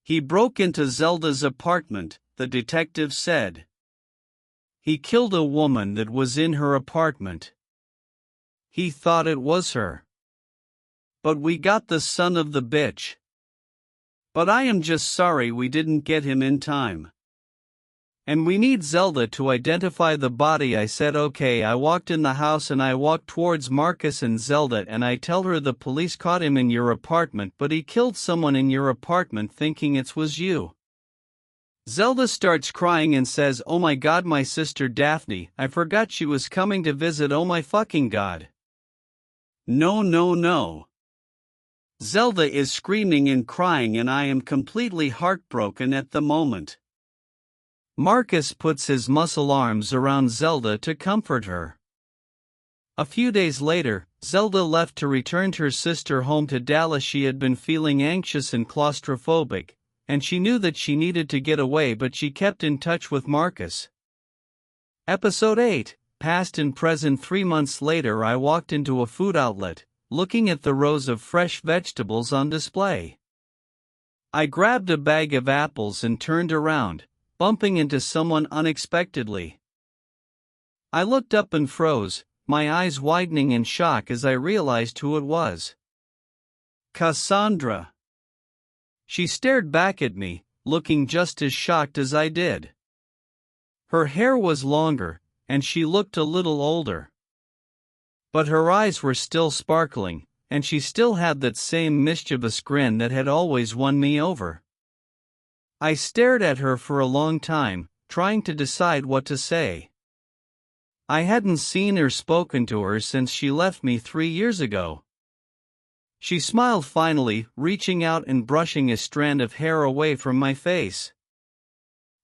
He broke into Zelda's apartment, the detective said. He killed a woman that was in her apartment. He thought it was her. But we got the son of the bitch. But I am just sorry we didn't get him in time. And we need Zelda to identify the body. I said okay. I walked in the house and I walked towards Marcus and Zelda and I tell her the police caught him in your apartment, but he killed someone in your apartment thinking it was you. Zelda starts crying and says, oh my god, my sister Daphne, I forgot she was coming to visit, oh my fucking god. No. Zelda is screaming and crying and I am completely heartbroken at the moment. Marcus puts his muscle arms around Zelda to comfort her. A few days later, Zelda left to return her sister home to Dallas. She had been feeling anxious and claustrophobic, and she knew that she needed to get away, but she kept in touch with Marcus. Episode 8, Past and Present. 3 months later, I walked into a food outlet, looking at the rows of fresh vegetables on display. I grabbed a bag of apples and turned around, bumping into someone unexpectedly. I looked up and froze, my eyes widening in shock as I realized who it was. Cassandra. She stared back at me, looking just as shocked as I did. Her hair was longer, and she looked a little older. But her eyes were still sparkling, and she still had that same mischievous grin that had always won me over. I stared at her for a long time, trying to decide what to say. I hadn't seen or spoken to her since she left me 3 years ago. She smiled finally, reaching out and brushing a strand of hair away from my face.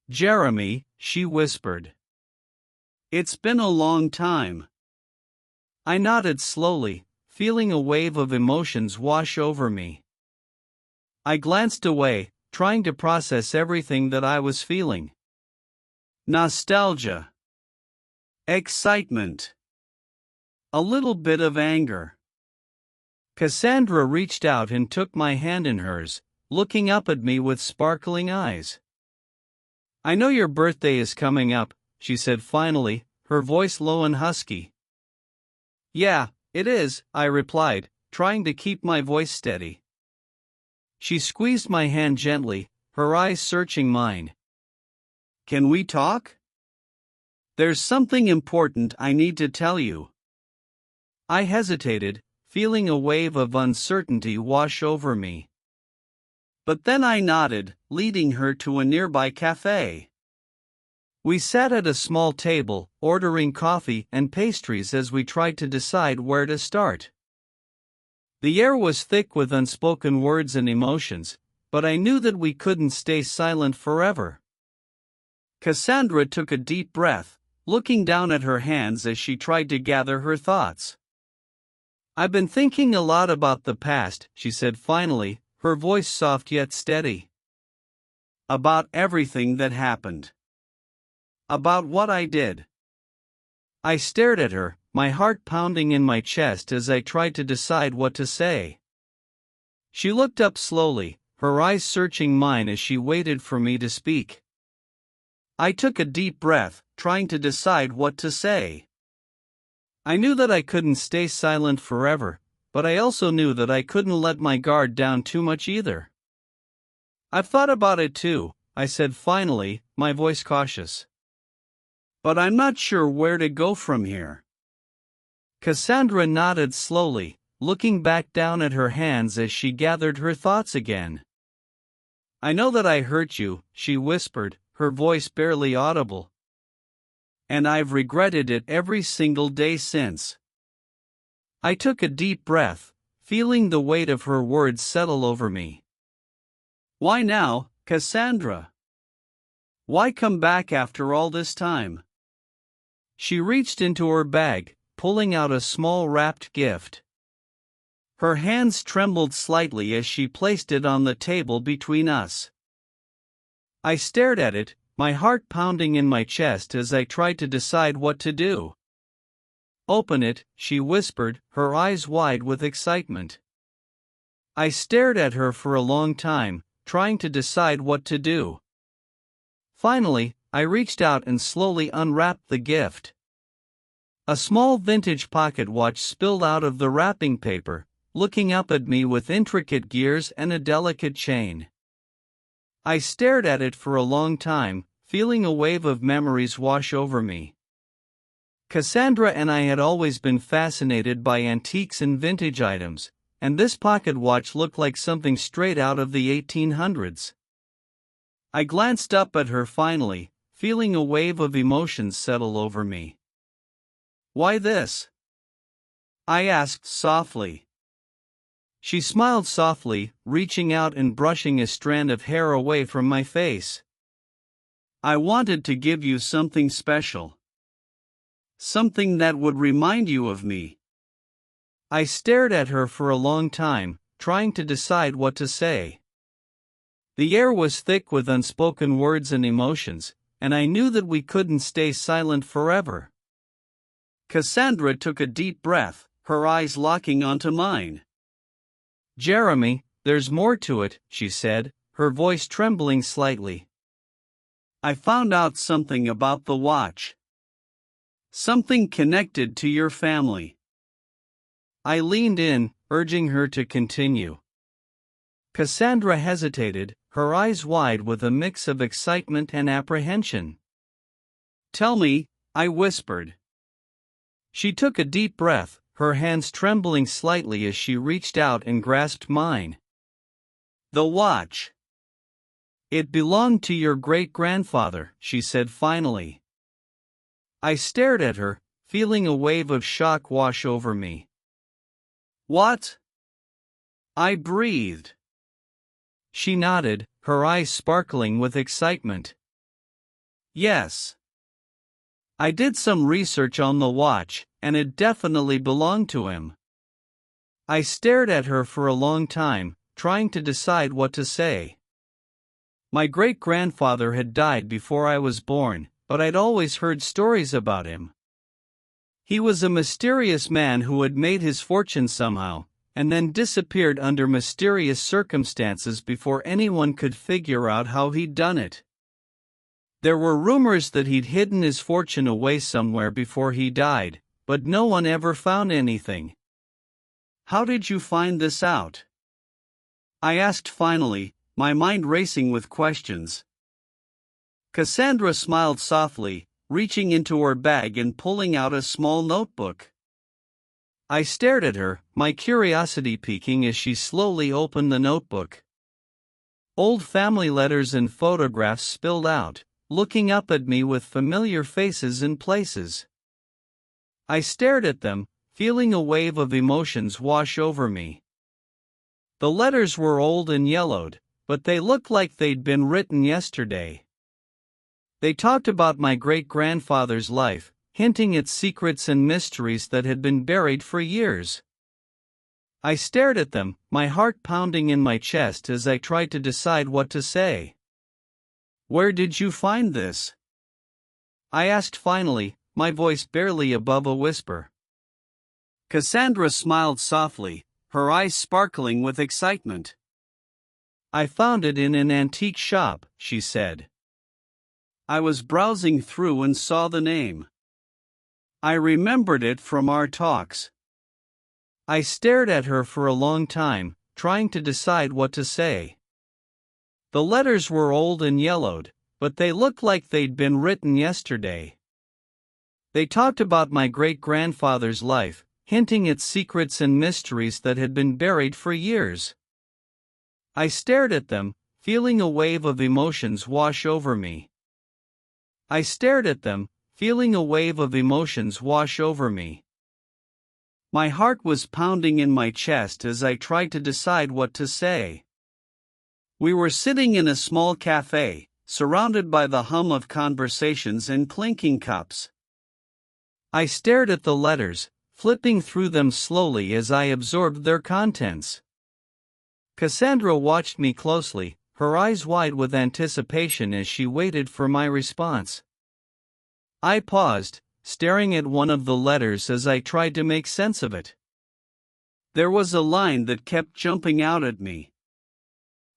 Jeremy, she whispered. It's been a long time. I nodded slowly, feeling a wave of emotions wash over me. I glanced away, trying to process everything that I was feeling. Nostalgia. Excitement. A little bit of anger. Cassandra reached out and took my hand in hers, looking up at me with sparkling eyes. I know your birthday is coming up, she said finally, her voice low and husky. Yeah, it is, I replied, trying to keep my voice steady. She squeezed my hand gently, her eyes searching mine. Can we talk? There's something important I need to tell you. I hesitated, feeling a wave of uncertainty wash over me. But then I nodded, leading her to a nearby cafe. We sat at a small table, ordering coffee and pastries as we tried to decide where to start. The air was thick with unspoken words and emotions, but I knew that we couldn't stay silent forever. Cassandra took a deep breath, looking down at her hands as she tried to gather her thoughts. I've been thinking a lot about the past, she said finally, her voice soft yet steady. About everything that happened. About what I did. I stared at her, my heart pounding in my chest as I tried to decide what to say. She looked up slowly, her eyes searching mine as she waited for me to speak. I took a deep breath, trying to decide what to say. I knew that I couldn't stay silent forever, but I also knew that I couldn't let my guard down too much either. I've thought about it too, I said finally, my voice cautious. But I'm not sure where to go from here. Cassandra nodded slowly, looking back down at her hands as she gathered her thoughts again. I know that I hurt you, she whispered, her voice barely audible. And I've regretted it every single day since. I took a deep breath, feeling the weight of her words settle over me. Why now, Cassandra? Why come back after all this time? She reached into her bag, pulling out a small wrapped gift. Her hands trembled slightly as she placed it on the table between us. I stared at it, my heart pounding in my chest as I tried to decide what to do. Open it, she whispered, her eyes wide with excitement. I stared at her for a long time, trying to decide what to do. Finally, I reached out and slowly unwrapped the gift. A small vintage pocket watch spilled out of the wrapping paper, looking up at me with intricate gears and a delicate chain. I stared at it for a long time, feeling a wave of memories wash over me. Cassandra and I had always been fascinated by antiques and vintage items, and this pocket watch looked like something straight out of the 1800s. I glanced up at her finally, feeling a wave of emotions settle over me. Why this? I asked softly. She smiled softly, reaching out and brushing a strand of hair away from my face. I wanted to give you something special. Something that would remind you of me. I stared at her for a long time, trying to decide what to say. The air was thick with unspoken words and emotions, and I knew that we couldn't stay silent forever. Cassandra took a deep breath, her eyes locking onto mine. Jeremy, there's more to it, she said, her voice trembling slightly. I found out something about the watch. Something connected to your family. I leaned in, urging her to continue. Cassandra hesitated, her eyes wide with a mix of excitement and apprehension. Tell me, I whispered. She took a deep breath, her hands trembling slightly as she reached out and grasped mine. The watch. It belonged to your great-grandfather, she said finally. I stared at her, feeling a wave of shock wash over me. What? I breathed. She nodded, her eyes sparkling with excitement. Yes. I did some research on the watch, and it definitely belonged to him. I stared at her for a long time, trying to decide what to say. My great-grandfather had died before I was born, but I'd always heard stories about him. He was a mysterious man who had made his fortune somehow, and then disappeared under mysterious circumstances before anyone could figure out how he'd done it. There were rumors that he'd hidden his fortune away somewhere before he died, but no one ever found anything. How did you find this out? I asked finally, my mind racing with questions. Cassandra smiled softly, reaching into her bag and pulling out a small notebook. I stared at her, my curiosity piquing as she slowly opened the notebook. Old family letters and photographs spilled out, looking up at me with familiar faces and places. I stared at them, feeling a wave of emotions wash over me. The letters were old and yellowed, but they looked like they'd been written yesterday. They talked about my great-grandfather's life, hinting at secrets and mysteries that had been buried for years. I stared at them, my heart pounding in my chest as I tried to decide what to say. Where did you find this? I asked finally, my voice barely above a whisper. Cassandra smiled softly, her eyes sparkling with excitement. I found it in an antique shop, she said. I was browsing through and saw the name. I remembered it from our talks. I stared at her for a long time, trying to decide what to say. The letters were old and yellowed, but they looked like they'd been written yesterday. They talked about my great-grandfather's life, hinting at secrets and mysteries that had been buried for years. I stared at them, feeling a wave of emotions wash over me. I stared at them, feeling a wave of emotions wash over me. My heart was pounding in my chest as I tried to decide what to say. We were sitting in a small cafe, surrounded by the hum of conversations and clinking cups. I stared at the letters, flipping through them slowly as I absorbed their contents. Cassandra watched me closely, her eyes wide with anticipation as she waited for my response. I paused, staring at one of the letters as I tried to make sense of it. There was a line that kept jumping out at me.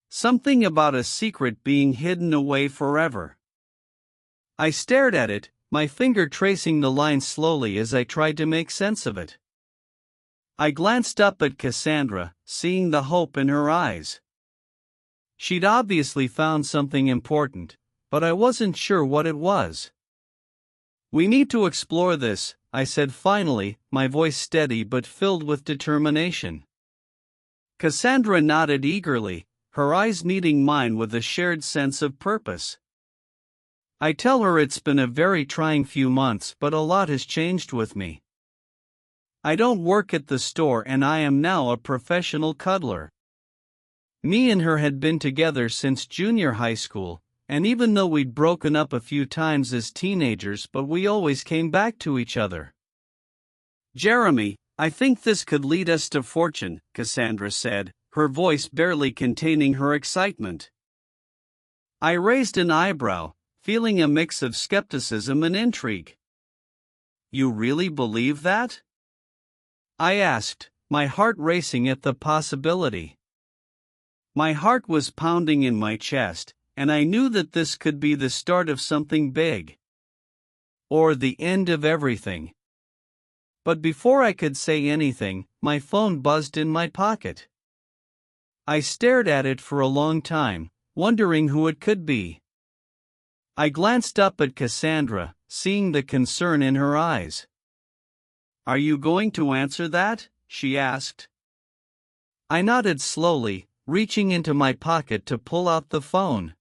Something about a secret being hidden away forever. I stared at it, my finger tracing the line slowly as I tried to make sense of it. I glanced up at Cassandra, seeing the hope in her eyes. She'd obviously found something important, but I wasn't sure what it was. We need to explore this, I said finally, my voice steady but filled with determination. Cassandra nodded eagerly, her eyes meeting mine with a shared sense of purpose. I tell her it's been a very trying few months, but a lot has changed with me. I don't work at the store and I am now a professional cuddler. Me and her had been together since junior high school, and even though we'd broken up a few times as teenagers, but we always came back to each other. Jeremy, I think this could lead us to fortune, Cassandra said, her voice barely containing her excitement. I raised an eyebrow, feeling a mix of skepticism and intrigue. You really believe that? I asked, my heart racing at the possibility. My heart was pounding in my chest, and I knew that this could be the start of something big. Or the end of everything. But before I could say anything, my phone buzzed in my pocket. I stared at it for a long time, wondering who it could be. I glanced up at Cassandra, seeing the concern in her eyes. Are you going to answer that? She asked. I nodded slowly, reaching into my pocket to pull out the phone.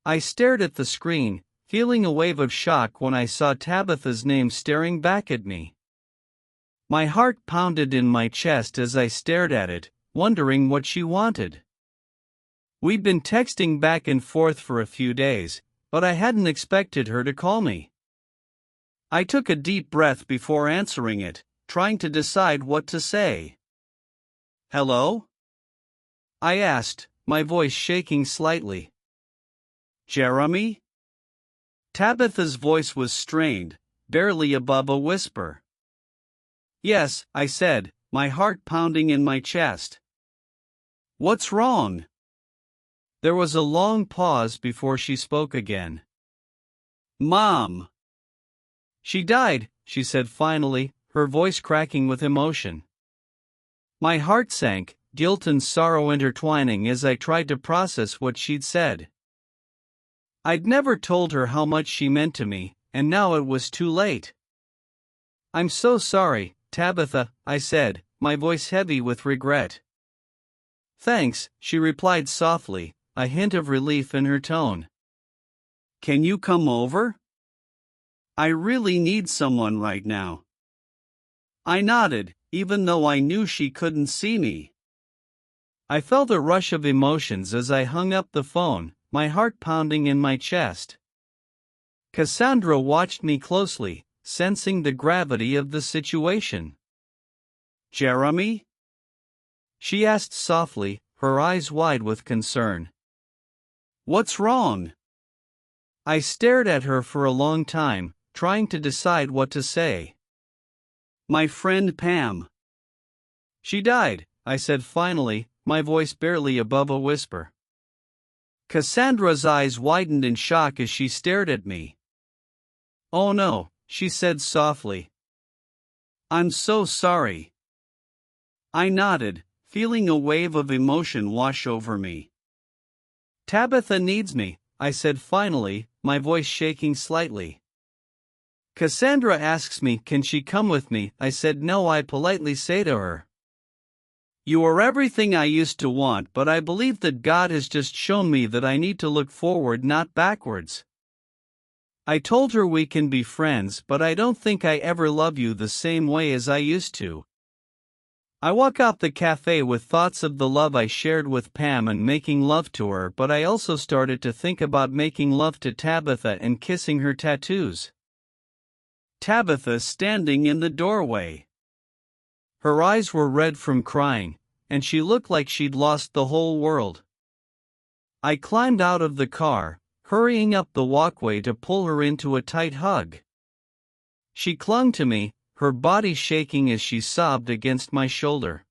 I stared at the screen, feeling a wave of shock when I saw Tabitha's name staring back at me. My heart pounded in my chest as I stared at it, wondering what she wanted. We'd been texting back and forth for a few days, but I hadn't expected her to call me. I took a deep breath before answering it, trying to decide what to say. Hello? I asked, my voice shaking slightly. Jeremy? Tabitha's voice was strained, barely above a whisper. Yes, I said, my heart pounding in my chest. What's wrong? There was a long pause before she spoke again. Mom! She died, she said finally, her voice cracking with emotion. My heart sank, guilt and sorrow intertwining as I tried to process what she'd said. I'd never told her how much she meant to me, and now it was too late. I'm so sorry, Tabitha, I said, my voice heavy with regret. Thanks, she replied softly, a hint of relief in her tone. Can you come over? I really need someone right now. I nodded, even though I knew she couldn't see me. I felt a rush of emotions as I hung up the phone, my heart pounding in my chest. Cassandra watched me closely, sensing the gravity of the situation. Jeremy? She asked softly, her eyes wide with concern. What's wrong? I stared at her for a long time, trying to decide what to say. My friend Pam. She died, I said finally, my voice barely above a whisper. Cassandra's eyes widened in shock as she stared at me. Oh no, she said softly. I'm so sorry. I nodded, feeling a wave of emotion wash over me. Tabitha needs me, I said finally, my voice shaking slightly. Cassandra asks me, can she come with me? I said no. I politely say to her. You are everything I used to want, but I believe that God has just shown me that I need to look forward, not backwards. I told her we can be friends, but I don't think I ever love you the same way as I used to. I walk out the cafe with thoughts of the love I shared with Pam and making love to her, but I also started to think about making love to Tabitha and kissing her tattoos. Tabitha standing in the doorway. Her eyes were red from crying, and she looked like she'd lost the whole world. I climbed out of the car, hurrying up the walkway to pull her into a tight hug. She clung to me, her body shaking as she sobbed against my shoulder.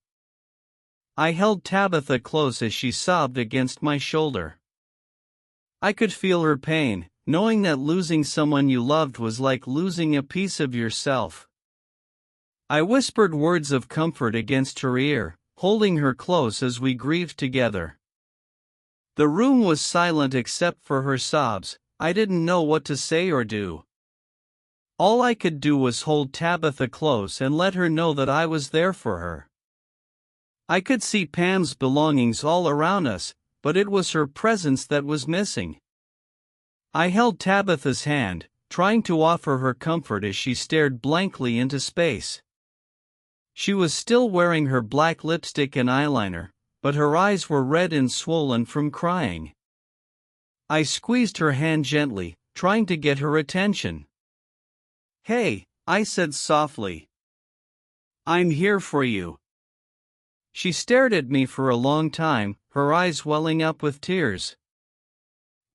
I held Tabitha close as she sobbed against my shoulder. I could feel her pain, knowing that losing someone you loved was like losing a piece of yourself. I whispered words of comfort against her ear, holding her close as we grieved together. The room was silent except for her sobs. I didn't know what to say or do. All I could do was hold Tabitha close and let her know that I was there for her. I could see Pam's belongings all around us, but it was her presence that was missing. I held Tabitha's hand, trying to offer her comfort as she stared blankly into space. She was still wearing her black lipstick and eyeliner, but her eyes were red and swollen from crying. I squeezed her hand gently, trying to get her attention. "Hey," I said softly. "I'm here for you." She stared at me for a long time, her eyes welling up with tears.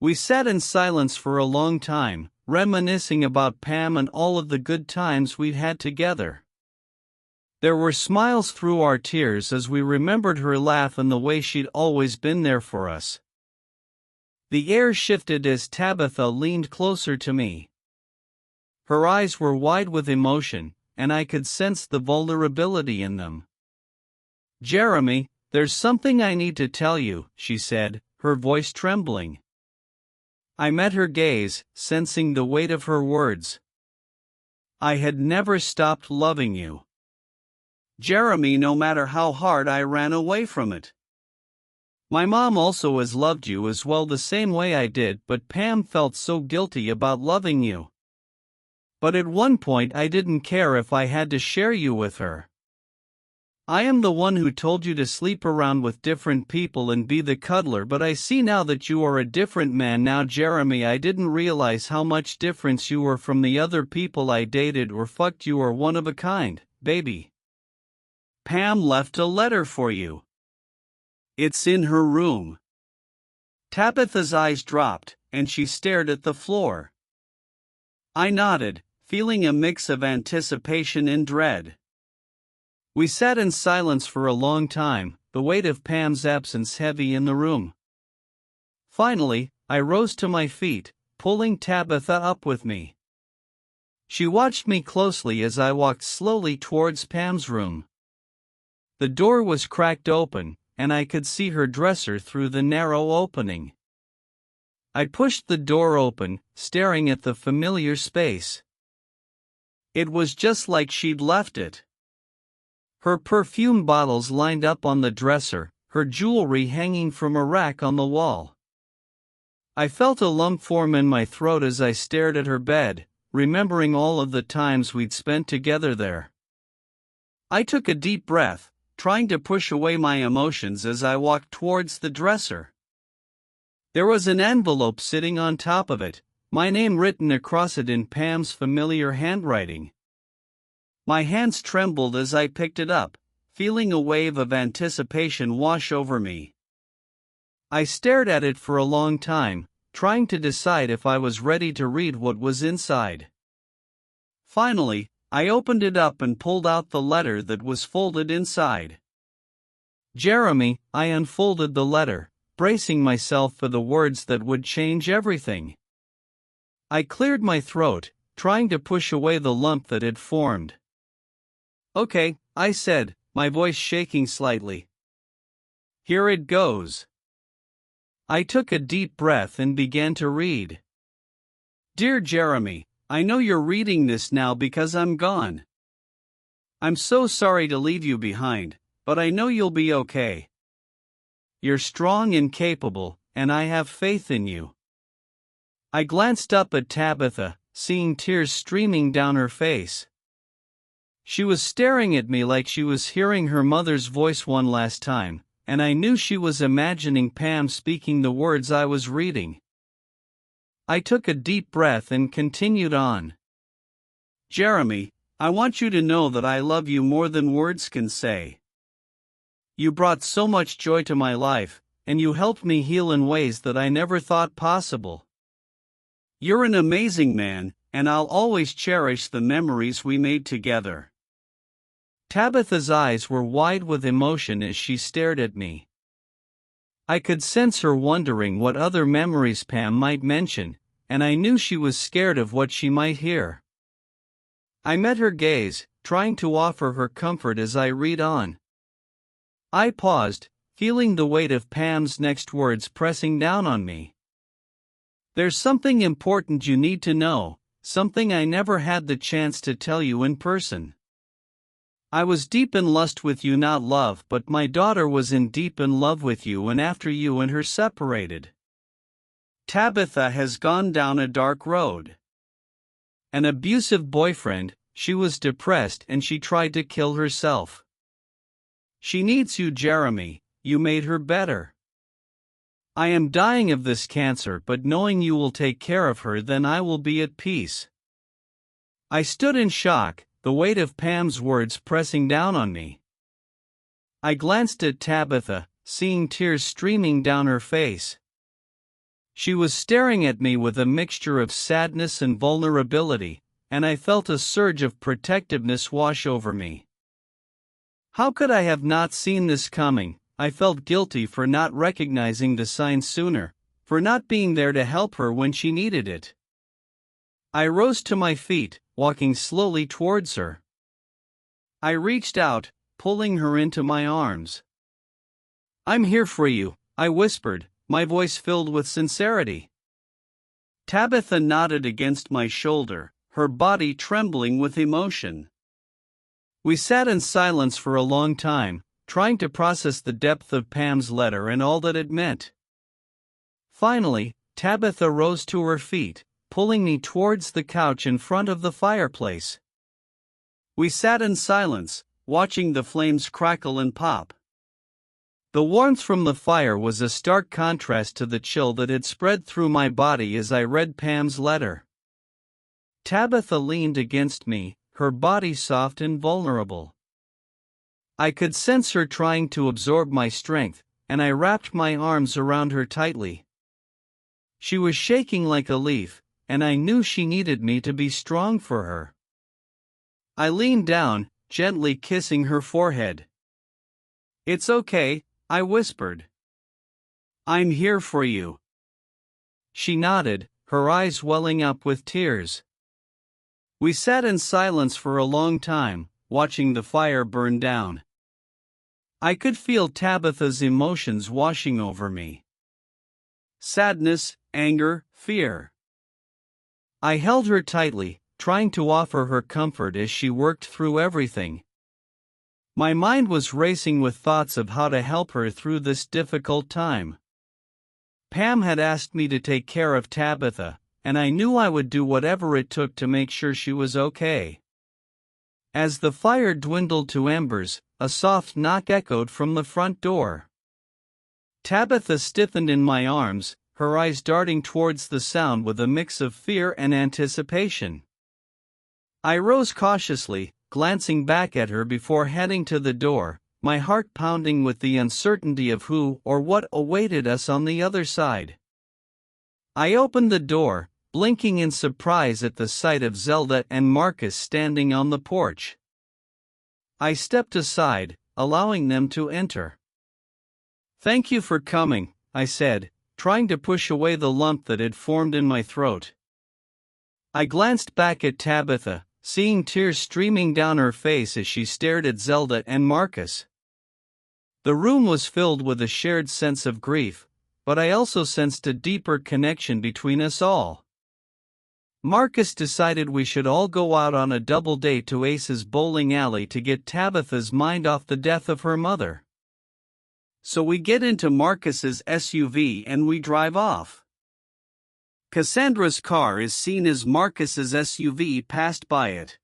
We sat in silence for a long time, reminiscing about Pam and all of the good times we'd had together. There were smiles through our tears as we remembered her laugh and the way she'd always been there for us. The air shifted as Tabitha leaned closer to me. Her eyes were wide with emotion, and I could sense the vulnerability in them. "Jeremy, there's something I need to tell you," she said, her voice trembling. I met her gaze, sensing the weight of her words. "I had never stopped loving you, Jeremy, no matter how hard I ran away from it. My mom also has loved you as well the same way I did, but Pam felt so guilty about loving you. But at one point I didn't care if I had to share you with her. I am the one who told you to sleep around with different people and be the cuddler, but I see now that you are a different man now, Jeremy. I didn't realize how much difference you were from the other people I dated or fucked. You are one of a kind, baby. Pam left a letter for you. It's in her room." Tabitha's eyes dropped, and she stared at the floor. I nodded, feeling a mix of anticipation and dread. We sat in silence for a long time, the weight of Pam's absence heavy in the room. Finally, I rose to my feet, pulling Tabitha up with me. She watched me closely as I walked slowly towards Pam's room. The door was cracked open, and I could see her dresser through the narrow opening. I pushed the door open, staring at the familiar space. It was just like she'd left it. Her perfume bottles lined up on the dresser, her jewelry hanging from a rack on the wall. I felt a lump form in my throat as I stared at her bed, remembering all of the times we'd spent together there. I took a deep breath, trying to push away my emotions as I walked towards the dresser. There was an envelope sitting on top of it, my name written across it in Pam's familiar handwriting. My hands trembled as I picked it up, feeling a wave of anticipation wash over me. I stared at it for a long time, trying to decide if I was ready to read what was inside. Finally, I opened it up and pulled out the letter that was folded inside. "Jeremy," I unfolded the letter, bracing myself for the words that would change everything. I cleared my throat, trying to push away the lump that had formed. "Okay," I said, my voice shaking slightly. "Here it goes." I took a deep breath and began to read. "Dear Jeremy, I know you're reading this now because I'm gone. I'm so sorry to leave you behind, but I know you'll be okay. You're strong and capable, and I have faith in you. I glanced up at Tabitha, seeing tears streaming down her face. She was staring at me like she was hearing her mother's voice one last time, and I knew she was imagining Pam speaking the words I was reading. I took a deep breath and continued on. Jeremy, I want you to know that I love you more than words can say. You brought so much joy to my life, and you helped me heal in ways that I never thought possible. You're an amazing man, and I'll always cherish the memories we made together. Tabitha's eyes were wide with emotion as she stared at me. I could sense her wondering what other memories Pam might mention, and I knew she was scared of what she might hear. I met her gaze, trying to offer her comfort as I read on. I paused, feeling the weight of Pam's next words pressing down on me. There's something important you need to know, something I never had the chance to tell you in person. I was deep in lust with you, not love, but my daughter was in deep in love with you, and after you and her separated, Tabitha has gone down a dark road. An abusive boyfriend, she was depressed and she tried to kill herself. She needs you, Jeremy, you made her better. I am dying of this cancer, but knowing you will take care of her, then I will be at peace. I stood in shock, the weight of Pam's words pressing down on me. I glanced at Tabitha, seeing tears streaming down her face. She was staring at me with a mixture of sadness and vulnerability, and I felt a surge of protectiveness wash over me. How could I have not seen this coming? I felt guilty for not recognizing the signs sooner, for not being there to help her when she needed it. I rose to my feet, walking slowly towards her. I reached out, pulling her into my arms. I'm here for you, I whispered, my voice filled with sincerity. Tabitha nodded against my shoulder, her body trembling with emotion. We sat in silence for a long time, trying to process the depth of Pam's letter and all that it meant. Finally, Tabitha rose to her feet, pulling me towards the couch in front of the fireplace. We sat in silence, watching the flames crackle and pop. The warmth from the fire was a stark contrast to the chill that had spread through my body as I read Pam's letter. Tabitha leaned against me, her body soft and vulnerable. I could sense her trying to absorb my strength, and I wrapped my arms around her tightly. She was shaking like a leaf, and I knew she needed me to be strong for her. I leaned down, gently kissing her forehead. It's okay, I whispered. I'm here for you. She nodded, her eyes welling up with tears. We sat in silence for a long time, watching the fire burn down. I could feel Tabitha's emotions washing over me. Sadness, anger, fear. I held her tightly, trying to offer her comfort as she worked through everything. My mind was racing with thoughts of how to help her through this difficult time. Pam had asked me to take care of Tabitha, and I knew I would do whatever it took to make sure she was okay. As the fire dwindled to embers, a soft knock echoed from the front door. Tabitha stiffened in my arms, her eyes darting towards the sound with a mix of fear and anticipation. I rose cautiously, glancing back at her before heading to the door, my heart pounding with the uncertainty of who or what awaited us on the other side. I opened the door, blinking in surprise at the sight of Zelda and Marcus standing on the porch. I stepped aside, allowing them to enter. Thank you for coming, I said, trying to push away the lump that had formed in my throat. I glanced back at Tabitha, seeing tears streaming down her face as she stared at Zelda and Marcus. The room was filled with a shared sense of grief, but I also sensed a deeper connection between us all. Marcus decided we should all go out on a double date to Ace's bowling alley to get Tabitha's mind off the death of her mother. So we get into Marcus's SUV and we drive off. Cassandra's car is seen as Marcus's SUV passed by it.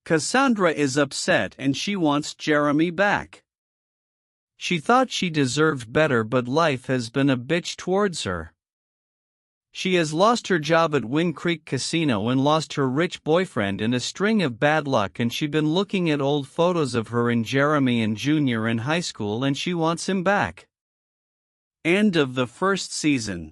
Cassandra is upset and she wants Jeremy back. She thought she deserved better, but life has been a bitch towards her. She has lost her job at Wind Creek Casino and lost her rich boyfriend in a string of bad luck, and she's been looking at old photos of her and Jeremy and Junior in high school and she wants him back. End of the first season.